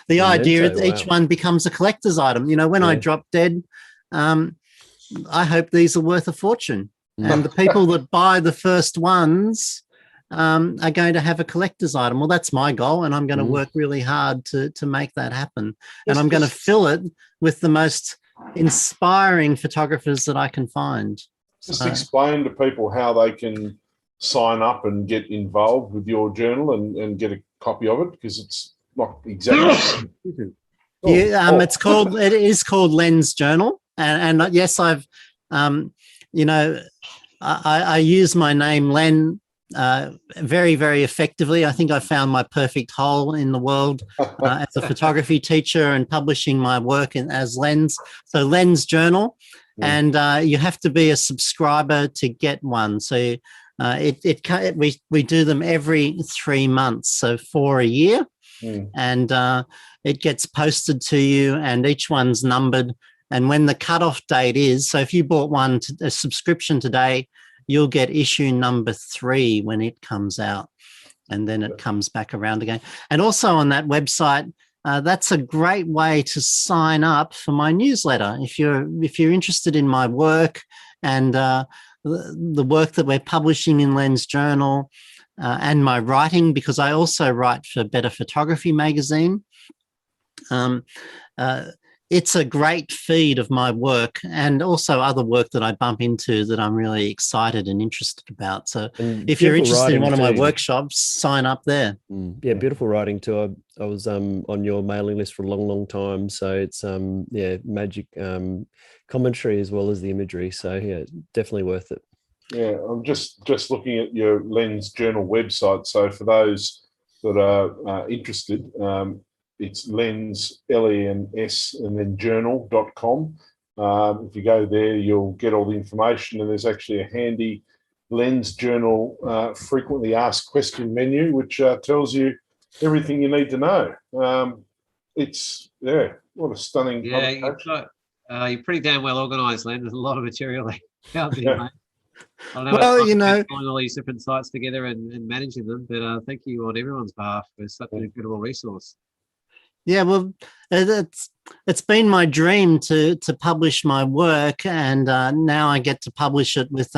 the idea is each one becomes a collector's item. You know, when I drop dead, I hope these are worth a fortune. And the people that buy the first ones are going to have a collector's item. Well, that's my goal, and I'm going to work really hard to make that happen. And I'm going to fill it with the most inspiring photographers that I can find. Just explain to people how they can sign up and get involved with your journal and get a copy of it, because it's not exactly. It is called Len's Journal, and yes, I've I use my name Len very, very effectively. I think I found my perfect hole in the world as a photography teacher and publishing my work as Len's. So Len's Journal, and you have to be a subscriber to get one. So we do them every 3 months, so 4 a year. And it gets posted to you, and each one's numbered. And when the cutoff date is, so if you bought a subscription today, you'll get issue number 3 when it comes out, and then it comes back around again. And also on that website, that's a great way to sign up for my newsletter. If you're interested in my work and the work that we're publishing in Len's Journal, and my writing, because I also write for Better Photography magazine. It's a great feed of my work, and also other work that I bump into that I'm really excited and interested about. So if you're interested in one of my workshops, sign up there. Yeah, beautiful writing too. I was on your mailing list for a long, long time. So it's magic commentary as well as the imagery. So yeah, definitely worth it. Yeah, I'm just looking at your Len's Journal website. So for those that are interested, it's Lens, Lens, and then journal.com. If you go there, you'll get all the information, and there's actually a handy Len's Journal frequently asked question menu, which tells you everything you need to know. What a stunning. Yeah, you're pretty damn well organised, Len. There's a lot of material out there, mate. I don't know pulling all these different sites together and managing them, but thank you on everyone's behalf for such an incredible resource. Yeah, well, it's been my dream to publish my work, and now I get to publish it with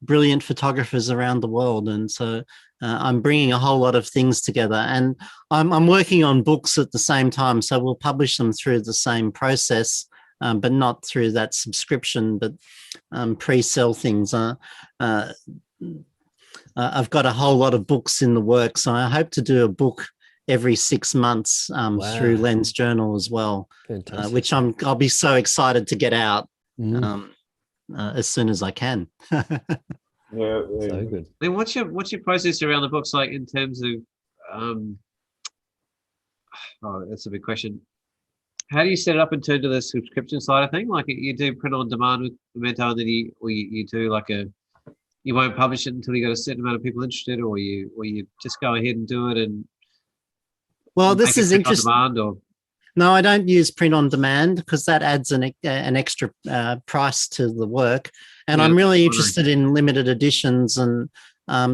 brilliant photographers around the world, and so I'm bringing a whole lot of things together, and I'm working on books at the same time, so we'll publish them through the same process. But not through that subscription, but pre-sell things. I've got a whole lot of books in the works, so I hope to do a book every 6 months through Len's Journal as well, which I'll be so excited to get out as soon as I can. Yeah, so good. Then what's your process around the books like in terms of? That's a big question. How do you set it up in terms of the subscription side of thing? Like you do print on demand with Memento, and then you do like you won't publish it until you got a certain amount of people interested, or you just go ahead and do it. And well, this is interesting. No, I don't use print on demand because that adds an extra price to the work, and I'm really interested in limited editions, and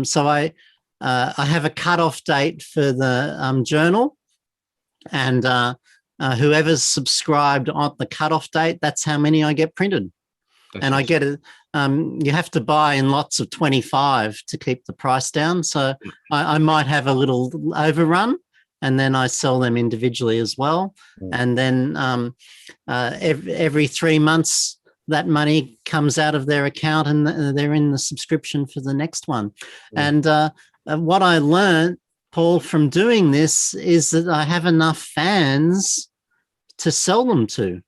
so I have a cutoff date for the journal, and whoever's subscribed on the cutoff date, that's how many I get printed. And I get it. You have to buy in lots of 25 to keep the price down. So I might have a little overrun, and then I sell them individually as well. And then every 3 months, that money comes out of their account, and they're in the subscription for the next one. And what I learned, Paul, from doing this is that I have enough fans to sell them to.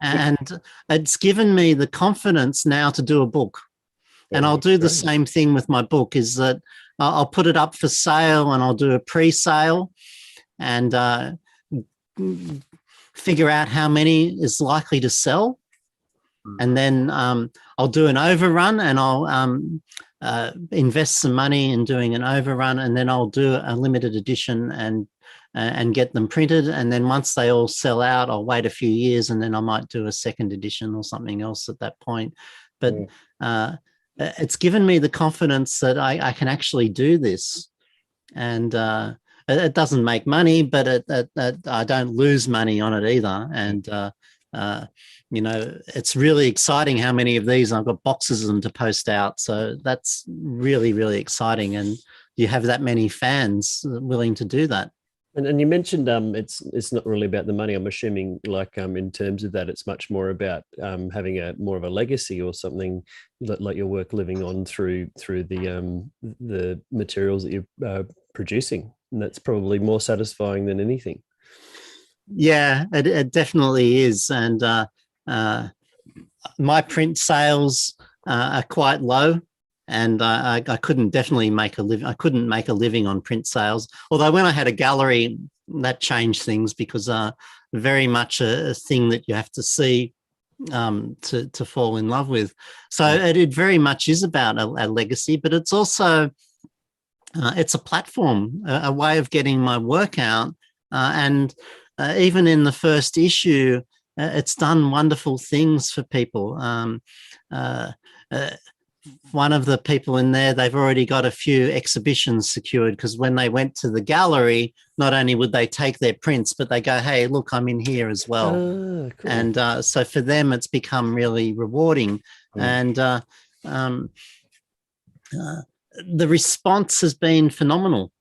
And it's given me the confidence now to do a book. And I'll do the same thing with my book, is that I'll put it up for sale, and I'll do a pre-sale and figure out how many is likely to sell. And then I'll do an overrun, and I'll invest some money in doing an overrun, and then I'll do a limited edition and get them printed. And then once they all sell out, I'll wait a few years, and then I might do a second edition or something else at that point. But it's given me the confidence that I can actually do this. And it doesn't make money, but I don't lose money on it either. And it's really exciting how many of these I've got boxes of them to post out. So that's really, really exciting. And you have that many fans willing to do that. And you mentioned it's not really about the money. I'm assuming, like in terms of that, it's much more about having more of a legacy or something, like your work living on through the materials that you're producing, and that's probably more satisfying than anything. Yeah, it definitely is. And my print sales are quite low, and I couldn't definitely make a living. I couldn't make a living on print sales. Although when I had a gallery, that changed things, because very much a thing that you have to see to fall in love with. So it very much is about a legacy, but it's also it's a platform, a way of getting my work out. And even in the first issue, it's done wonderful things for people. One of the people in there, they've already got a few exhibitions secured, because when they went to the gallery, not only would they take their prints, but they go, hey, look, I'm in here as well. Cool. And so for them, it's become really rewarding. And the response has been phenomenal.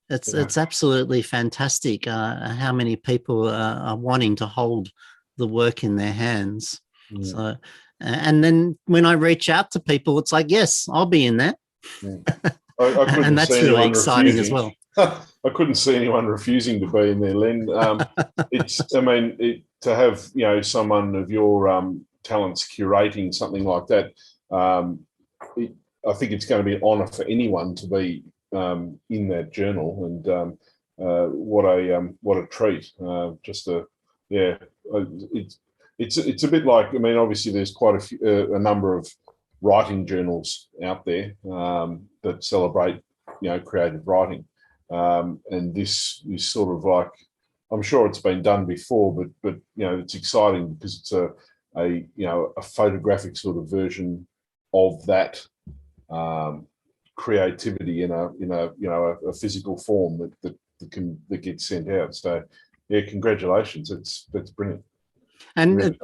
It's absolutely fantastic how many people are wanting to hold the work in their hands. So, and then when I reach out to people, it's like, yes, I'll be in there. And that's really exciting as well. I couldn't see anyone refusing to be in there, Len. To have, you know, someone of your talents curating something like that, I think it's going to be an honour for anyone to be in that journal, and what a treat. It's a bit like, I mean, obviously there's quite a number of writing journals out there that celebrate, you know, creative writing, and this is sort of like, I'm sure it's been done before, but you know, it's exciting because it's a photographic sort of version of that creativity in a physical form that gets sent out. So yeah, congratulations. That's brilliant. And really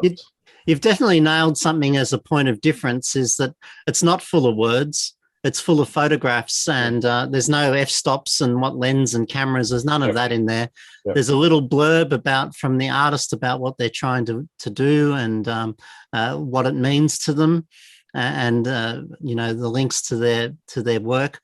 you've definitely nailed something as a point of difference, is that it's not full of words, it's full of photographs, and there's no f-stops and what lens and cameras, there's none of that in there. There's a little blurb from the artist about what they're trying to do, and what it means to them, and you know, the links to their work.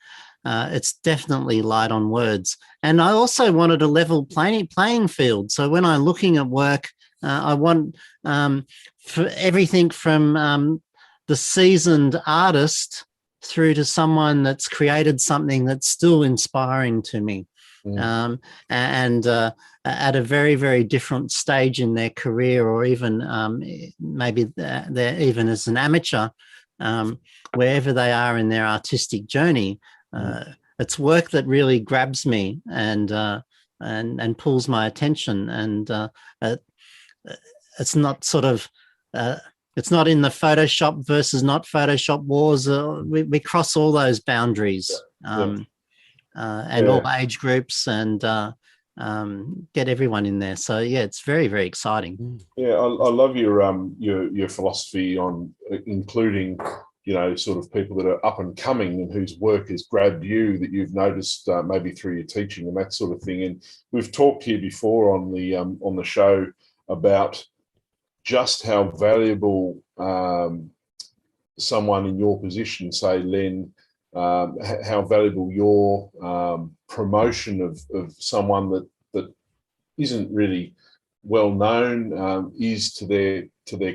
It's definitely light on words. And I also wanted a level playing field. So when I'm looking at work, I want for everything from the seasoned artist through to someone that's created something that's still inspiring to me, and at a very, very different stage in their career, or even maybe they're even as an amateur, wherever they are in their artistic journey. It's work that really grabs me and pulls my attention, and it's not sort of it's not in the Photoshop versus not Photoshop wars. We cross all those boundaries, and all age groups, and get everyone in there. So yeah, it's very, very exciting. Yeah, I love your philosophy on including, you know, sort of people that are up and coming and whose work has grabbed you, that you've noticed maybe through your teaching and that sort of thing. And we've talked here before on the show about just how valuable someone in your position, say Len, how valuable your promotion of someone that isn't really well known is to their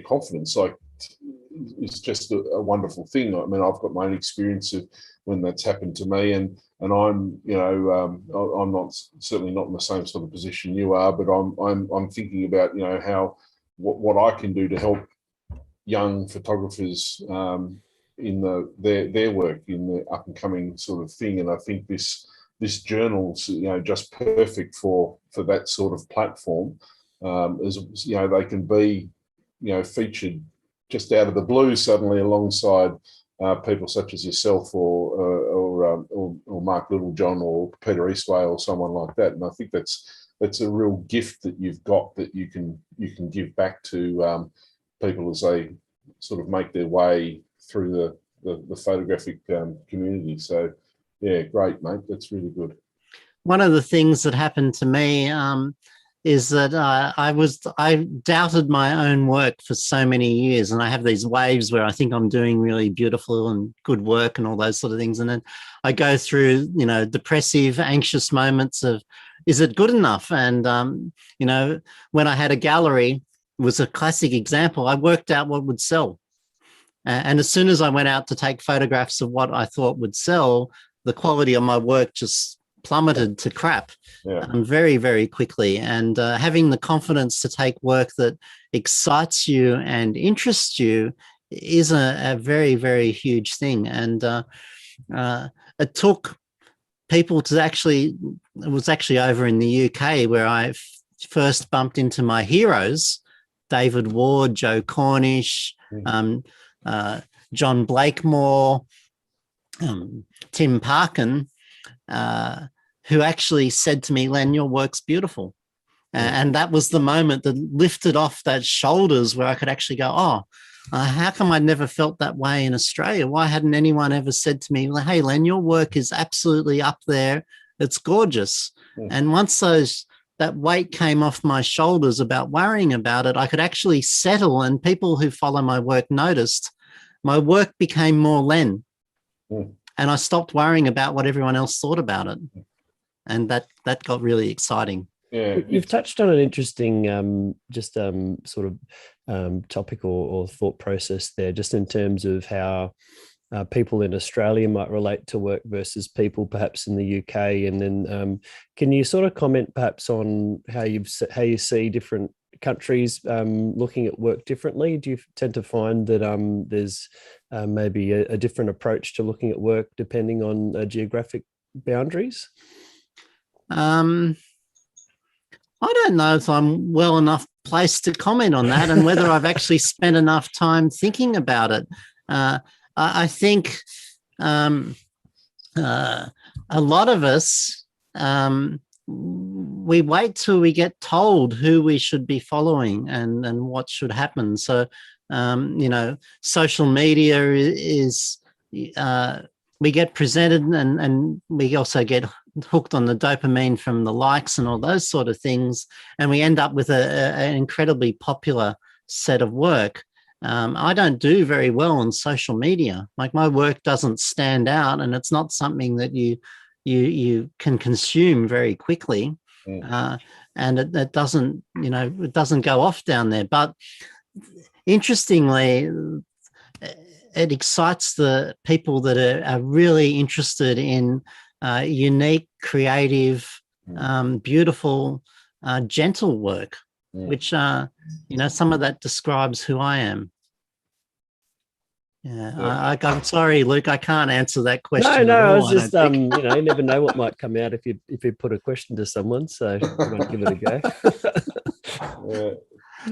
confidence. Like, it's just a wonderful thing. I mean, I've got my own experience of when that's happened to me, and I'm, you know, I'm certainly not in the same sort of position you are, but I'm thinking about, you know, how what I can do to help young photographers in their work in the up and coming sort of thing. And I think this journal's, you know, just perfect for that sort of platform. As you know, they can be, you know, featured just out of the blue suddenly alongside people such as yourself or Mark Littlejohn or Peter Eastway or someone like that. And I think that's a real gift that you've got, that you can give back to people as they sort of make their way through the photographic community. So yeah, great, mate. That's really good. One of the things that happened to me is that I doubted my own work for so many years, and I have these waves where I think I'm doing really beautiful and good work and all those sort of things, and then I go through, you know, depressive, anxious moments of, is it good enough? And you know, when I had a gallery, it was a classic example. I worked out what would sell, and as soon as I went out to take photographs of what I thought would sell, the quality of my work just plummeted to crap very, very quickly. And having the confidence to take work that excites you and interests you is a very, very huge thing. And it took people to actually, it was actually over in the UK where I first bumped into my heroes, David Ward, Joe Cornish, John Blakemore, Tim Parkin, who actually said to me, Len, your work's beautiful. And that was the moment that lifted off that shoulders where I could actually go, oh, how come I never felt that way in Australia? Why hadn't anyone ever said to me, hey, Len, your work is absolutely up there. It's gorgeous. And once that weight came off my shoulders about worrying about it, I could actually settle, and people who follow my work noticed my work became more Len. And I stopped worrying about what everyone else thought about it. And that got really exciting. Yeah, You've touched on an interesting sort of topic or thought process there, just in terms of how people in Australia might relate to work versus people perhaps in the UK. And then can you sort of comment perhaps on how you see different countries looking at work differently? Do you tend to find that there's maybe a different approach to looking at work depending on geographic boundaries? I don't know if I'm well enough placed to comment on that, and whether I've actually spent enough time thinking about it. I think a lot of us, we wait till we get told who we should be following and what should happen. So, social media is we get presented, and we also get hooked on the dopamine from the likes and all those sort of things, and we end up with an incredibly popular set of work. I don't do very well on social media. Like, my work doesn't stand out, and it's not something that you can consume very quickly, and it doesn't, it doesn't go off down there. But interestingly, it excites the people that are really interested in unique, creative, beautiful, gentle work, which, some of that describes who I am. Yeah, I'm sorry, Luke, I can't answer that question. No, I was just, you never know what might come out if you put a question to someone, so I might give it a go.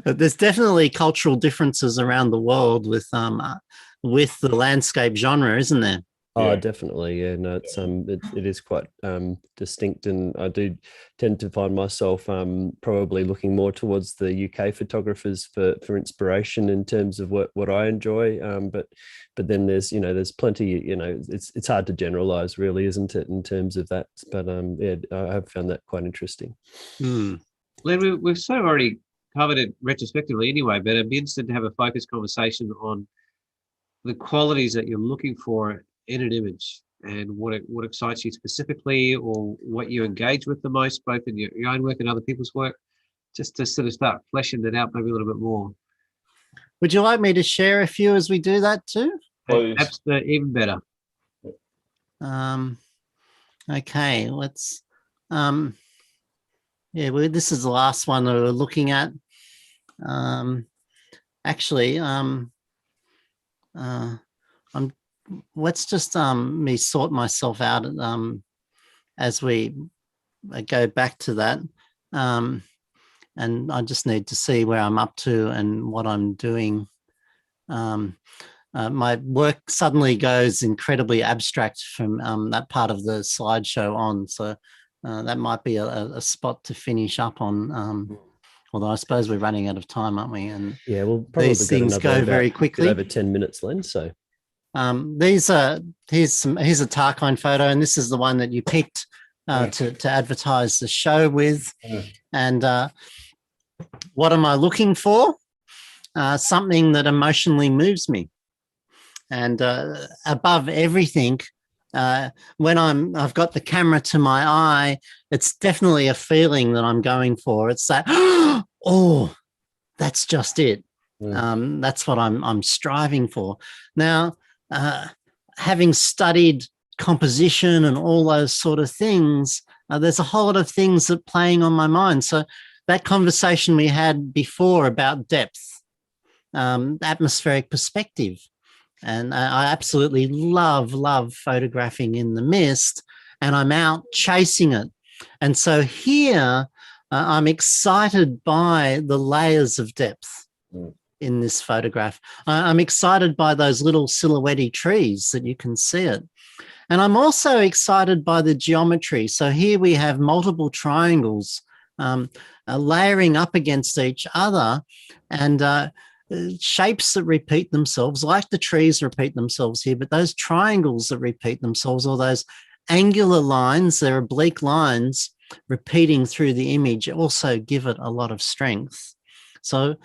But there's definitely cultural differences around the world with the landscape genre, isn't there? Oh, definitely. Yeah, no, it's it is quite distinct, and I do tend to find myself probably looking more towards the UK photographers for inspiration in terms of what I enjoy. But then there's plenty. It's hard to generalize, really, isn't it, in terms of that? But I have found that quite interesting. Len, we've sort of already covered it retrospectively anyway, but I'd be interested to have a focused conversation on the qualities that you're looking for in an image, and what excites you specifically, or what you engage with the most, both in your own work and other people's work, just to sort of start fleshing it out maybe a little bit more. Would you like me to share a few as we do that too? Perhaps even better. Okay, let's this is the last one that we're looking at. Let's just me sort myself out as we go back to that, and I just need to see where I'm up to and what I'm doing. My work suddenly goes incredibly abstract from that part of the slideshow on, so that might be a spot to finish up on. Although I suppose we're running out of time, aren't we? And we'll probably these things go very quickly. Over 10 minutes, Len. So. Here's a Tarkine photo, and this is the one that you picked to advertise the show with. And what am I looking for? Something that emotionally moves me. And above everything, when I've got the camera to my eye, it's definitely a feeling that I'm going for. It's that, oh, that's just it. That's what I'm striving for. Now, having studied composition and all those sort of things, there's a whole lot of things that are playing on my mind. So that conversation we had before about depth, atmospheric perspective, and I absolutely love photographing in the mist, and I'm out chasing it. And so here I'm excited by the layers of depth in this photograph. I'm excited by those little silhouette trees that you can see it. And I'm also excited by the geometry. So here we have multiple triangles layering up against each other, and shapes that repeat themselves, like the trees repeat themselves here, but those triangles that repeat themselves, or those angular lines, they're oblique lines repeating through the image, also give it a lot of strength. So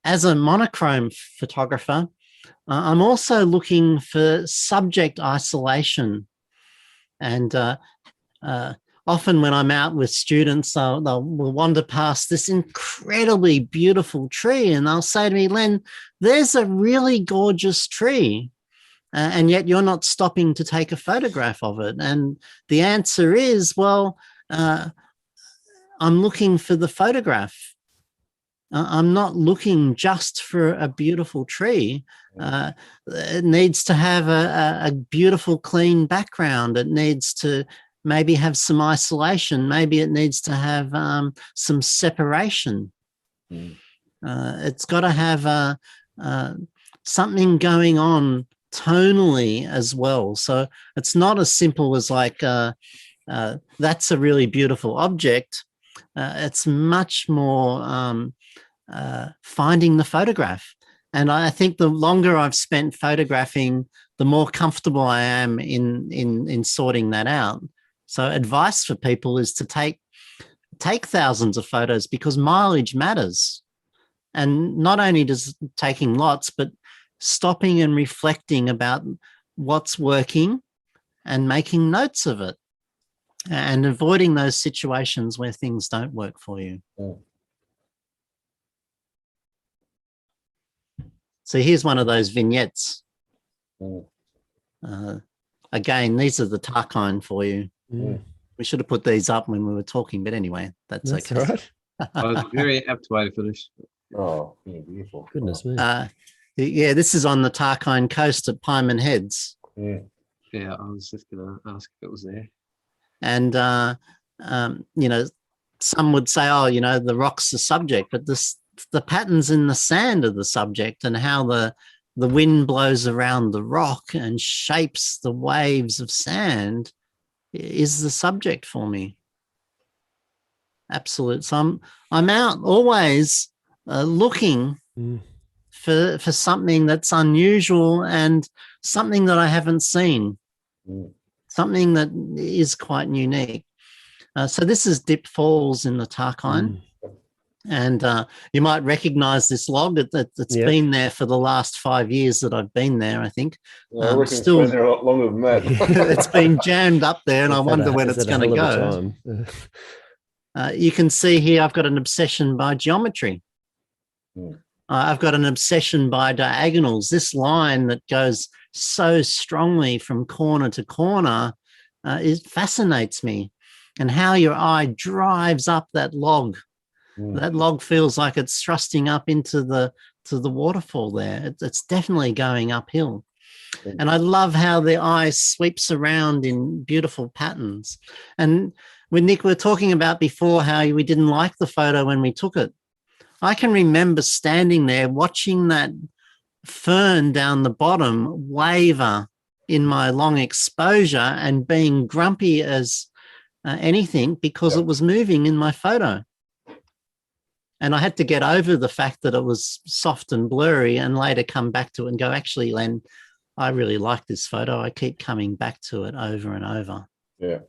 as a monochrome photographer, I'm also looking for subject isolation. And often when I'm out with students, they'll wander past this incredibly beautiful tree, and they'll say to me, Len, there's a really gorgeous tree, and yet you're not stopping to take a photograph of it. And the answer is, well, I'm looking for the photograph. I'm not looking just for a beautiful tree. It needs to have a beautiful, clean background. It needs to maybe have some isolation. Maybe it needs to have some separation. It's got to have something going on tonally as well. So it's not as simple as like, that's a really beautiful object. It's much more finding the photograph. And I think the longer I've spent photographing, the more comfortable I am in sorting that out. So advice for people is to take thousands of photos, because mileage matters. And not only does taking lots, but stopping and reflecting about what's working and making notes of it, and avoiding those situations where things don't work for you. So here's one of those vignettes. Again, these are the Tarkine for you. We should have put these up when we were talking, but anyway, that's okay. All right. I was very apt way to finish. Oh, yeah, beautiful. Goodness me. Yeah, this is on the Tarkine coast at Pyman Heads. Yeah, I was just going to ask if it was there. And, you know, some would say, oh, you know, the rock's the subject, but the patterns in the sand are the subject, and how the wind blows around the rock and shapes the waves of sand is the subject for me. Absolute. So I'm out always looking for something that's unusual and something that I haven't seen, something that is quite unique. So this is Dip Falls in the Tarkine. And you might recognize this log. It's been there for the last 5 years that I've been there, I think. I reckon still, it's been there a lot longer than that. It's been jammed up there, and I wonder when it's going to go. You can see here I've got an obsession by geometry. I've got an obsession by diagonals. This line that goes so strongly from corner to corner, it fascinates me. And how your eye drives up that log. That log feels like it's thrusting up into the waterfall there. It's definitely going uphill. And I love how the eye sweeps around in beautiful patterns. And when Nick, we were talking about before how we didn't like the photo when we took it. I can remember standing there watching that fern down the bottom waver in my long exposure and being grumpy as anything because it was moving in my photo. And I had to get over the fact that it was soft and blurry, and later come back to it and go, actually, Len, I really like this photo. I keep coming back to it over and over. Yeah,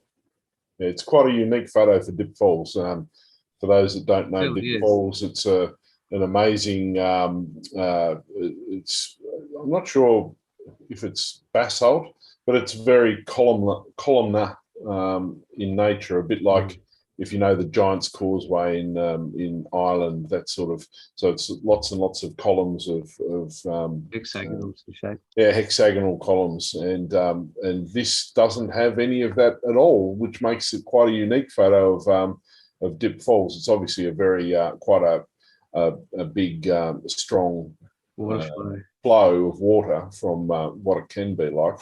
it's quite a unique photo for Dip Falls. For those that don't know Dip Falls, it's an amazing, it's, I'm not sure if it's basalt, but it's very columnar in nature, a bit like if you know the Giant's Causeway in Ireland, that sort of, so it's lots and lots of columns of Hexagonal shape. yeah, hexagonal columns, and this doesn't have any of that at all, which makes it quite a unique photo of Dip Falls. It's obviously a very quite a big strong Water flow. flow of water from what it can be like,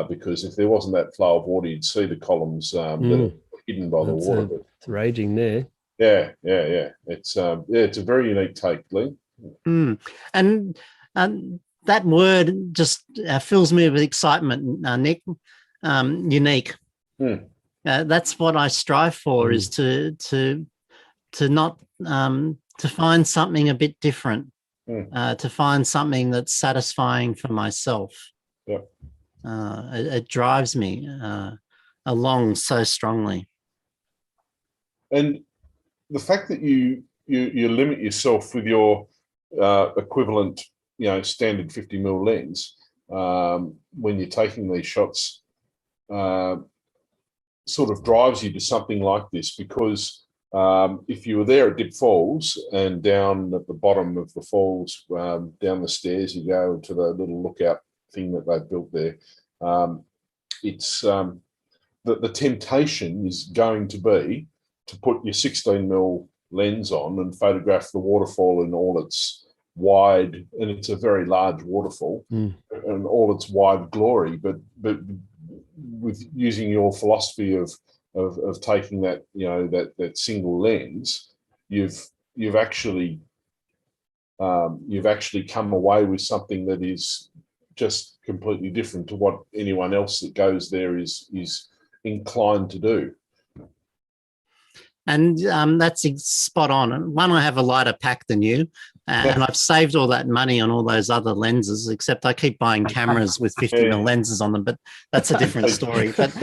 because if there wasn't that flow of water, you'd see the columns that are hidden by the water. It's raging there. Yeah. It's a very unique take, Lee. And that word just fills me with excitement, Nick. Unique. That's what I strive for, is to not to find something a bit different, to find something that's satisfying for myself. Yeah. It drives me along so strongly. And the fact that you limit yourself with your equivalent, standard 50mm lens when you're taking these shots, sort of drives you to something like this, because if you were there at Dip Falls and down at the bottom of the falls, down the stairs you go to the little lookout thing that they've built there, it's the temptation is going to be to put your 16mm lens on and photograph the waterfall in all its wide, and it's a very large waterfall, and all its wide glory, but with using your philosophy of taking that, that single lens, you've actually come away with something that is just completely different to what anyone else that goes there is inclined to do. And that's spot on. One, I have a lighter pack than you, and I've saved all that money on all those other lenses, except I keep buying cameras with 50mm lenses on them, but that's a different story. But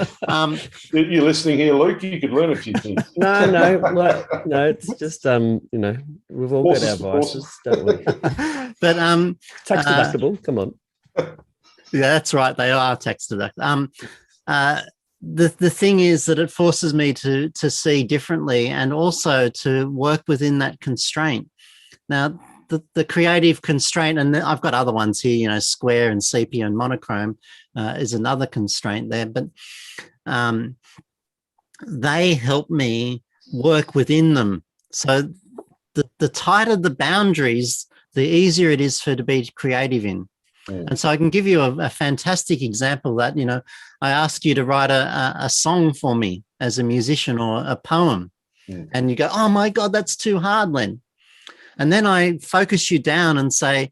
you're listening here, Luke, you could learn a few things. No, it's just, we've all got our vices, don't we? But Tax deductible, come on. Yeah, that's right. They are tax deductible. The thing is that it forces me to see differently, and also to work within that constraint. Now, the creative constraint, and I've got other ones here, square and sepia and monochrome is another constraint there, but they help me work within them. So the tighter the boundaries, the easier it is to be creative in. And so I can give you a fantastic example that, I ask you to write a song for me as a musician, or a poem, and you go, oh my God, that's too hard, Len. And then I focus you down and say,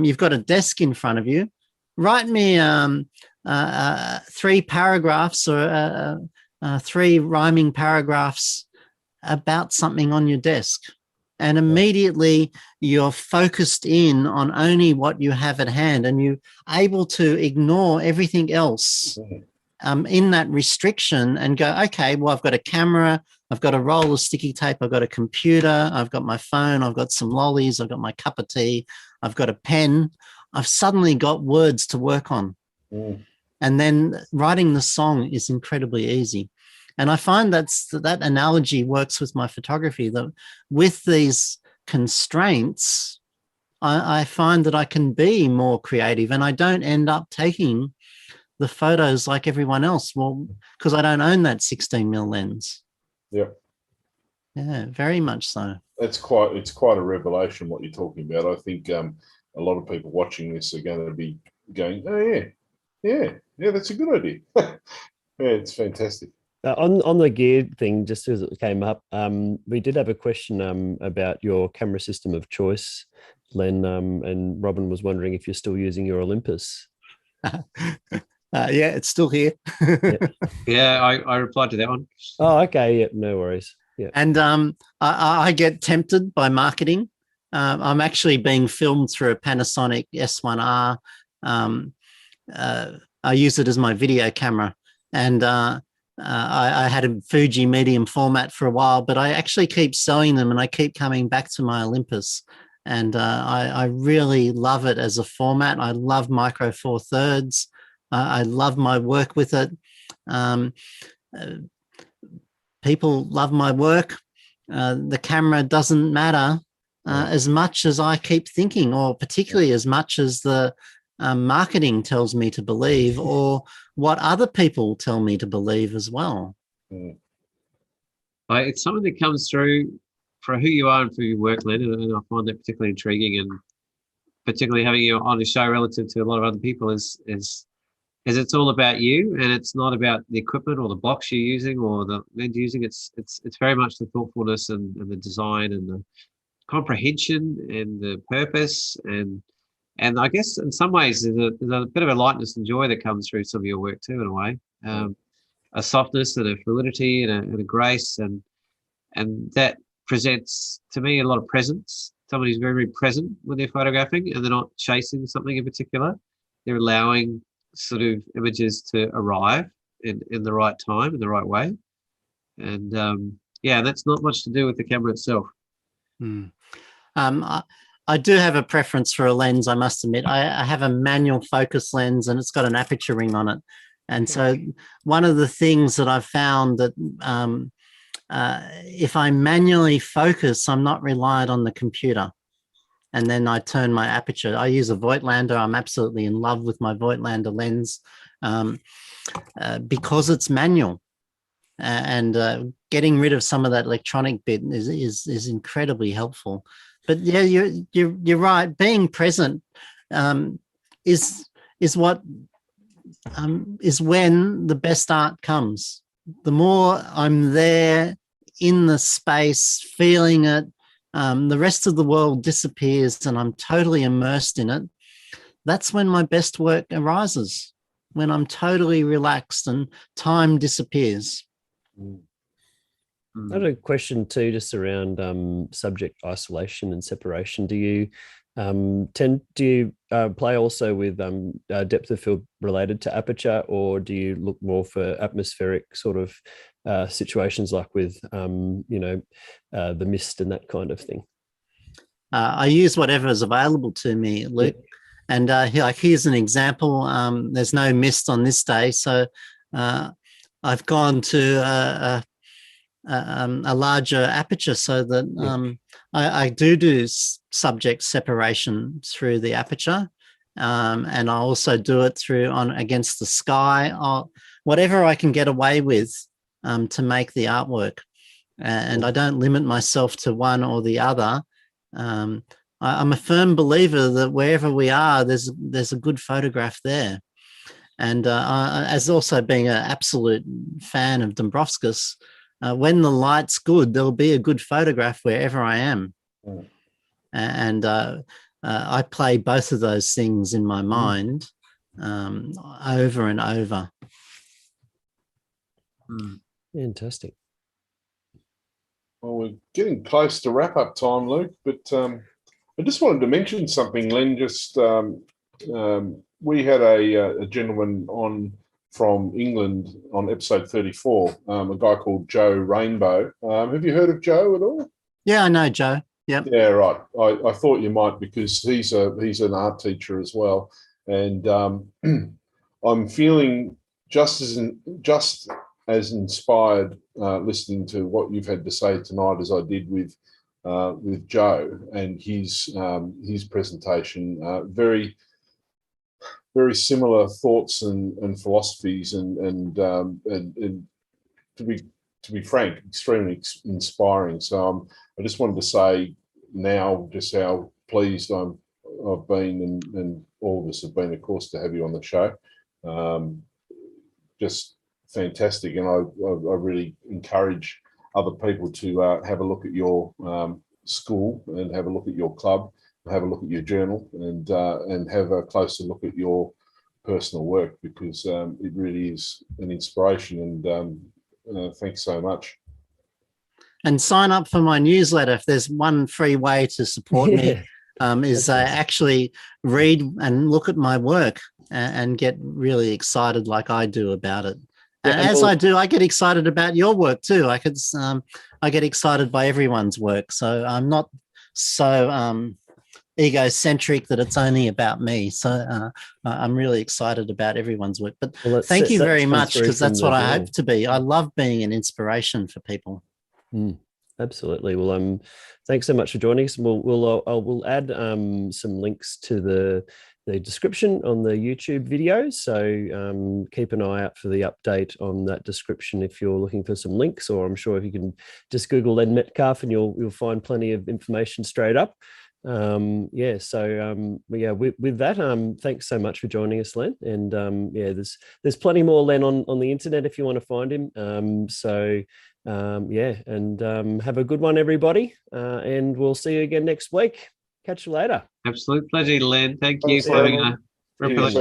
you've got a desk in front of you, write me 3 paragraphs or 3 rhyming paragraphs about something on your desk. And immediately you're focused in on only what you have at hand, and you're able to ignore everything else in that restriction and go, okay, well, I've got a camera, I've got a roll of sticky tape, I've got a computer, I've got my phone, I've got some lollies, I've got my cup of tea, I've got a pen. I've suddenly got words to work on. And then writing the song is incredibly easy. And I find that analogy works with my photography, that with these constraints, I find that I can be more creative, and I don't end up taking the photos like everyone else. Well, because I don't own that 16mm lens. Yeah. Yeah, very much so. It's quite a revelation what you're talking about. I think a lot of people watching this are going to be going, oh yeah, that's a good idea. Yeah, it's fantastic. On the gear thing, just as it came up, we did have a question about your camera system of choice, Len, and Robin was wondering if you're still using your Olympus. Yeah, it's still here. Yeah, I replied to that one. Oh, okay. Yeah, no worries. Yeah. And I get tempted by marketing. I'm actually being filmed through a Panasonic S1R. I use it as my video camera, and I had a Fuji medium format for a while, but I actually keep selling them, and I keep coming back to my Olympus. And I really love it as a format. I love Micro Four Thirds. I love my work with it. people love my work. The camera doesn't matter as much as I keep thinking, or particularly as much as the marketing tells me to believe, or what other people tell me to believe as well. It's something that comes through for who you are and for your work, Len, and I find that particularly intriguing, and particularly having you on a show relative to a lot of other people is it's all about you, and it's not about the equipment or the box you're using or the lens using. It's very much the thoughtfulness and the design and the comprehension and the purpose, and I guess in some ways there's a bit of a lightness and joy that comes through some of your work too, in a way, a softness and a fluidity and a grace, and that presents to me a lot of presence. Somebody who's very, very present when they're photographing, and they're not chasing something in particular. They're allowing sort of images to arrive in the right time, in the right way. And that's not much to do with the camera itself. I do have a preference for a lens, I must admit. I have a manual focus lens, and it's got an aperture ring on it. And so one of the things that I've found that if I manually focus, I'm not reliant on the computer. And then I turn my aperture. I use a Voigtlander. I'm absolutely in love with my Voigtlander lens because it's manual. And getting rid of some of that electronic bit is incredibly helpful. But yeah, you're right. Being present is what is when the best art comes. The more I'm there in the space, feeling it, the rest of the world disappears and I'm totally immersed in it. That's when my best work arises, when I'm totally relaxed and time disappears. I had a question too, just around subject isolation and separation. Do you play also with depth of field related to aperture, or do you look more for atmospheric sort of situations, like with the mist and that kind of thing? I use whatever is available to me, Luke. And here's an example. There's no mist on this day, so I've gone to a larger aperture so that I do subject separation through the aperture, and I also do it against the sky, or whatever I can get away with to make the artwork. And I don't limit myself to one or the other. I'm a firm believer that wherever we are, there's a good photograph there. And as also being an absolute fan of Dombrovskis, when the light's good, there'll be a good photograph wherever I am. And I play both of those things in my mind over and over. Fantastic. Well, we're getting close to wrap-up time, Luke, but I just wanted to mention something, Len. We had a gentleman on from England on episode 34, a guy called Joe Rainbow. Have you heard of Joe at all? Yeah, I know Joe. Yep. Yeah, right. I thought you might, because he's an art teacher as well, and I'm feeling just as inspired listening to what you've had to say tonight as I did with Joe and his presentation. Very, very similar thoughts and philosophies, and to be frank, extremely inspiring. So I just wanted to say now just how pleased I've been, and all of us have been, of course, to have you on the show. Just fantastic, and I really encourage other people to have a look at your school, and have a look at your club, and have a look at your journal, and have a closer look at your personal work, because it really is an inspiration. And thanks so much. And sign up for my newsletter. If there's one free way to support me, is actually read and look at my work and get really excited like I do about it. And as I do, I get excited about your work too. I get excited by everyone's work. So I'm not so egocentric that it's only about me. So I'm really excited about everyone's work. But Well, thank you very come much, through because from that's the what I drawing. hope to be. I love being an inspiration for people. Absolutely. Well, thanks so much for joining us. We'll add some links to the description on the YouTube video. So keep an eye out for the update on that description if you're looking for some links, or I'm sure if you can just Google Len Metcalf and you'll find plenty of information straight up. With that, thanks so much for joining us, Len. And there's plenty more Len on the internet if you want to find him. Have a good one, everybody. And we'll see you again next week. Catch you later. Absolute pleasure, Len. Thank you Thanks, for having Len. a real pleasure.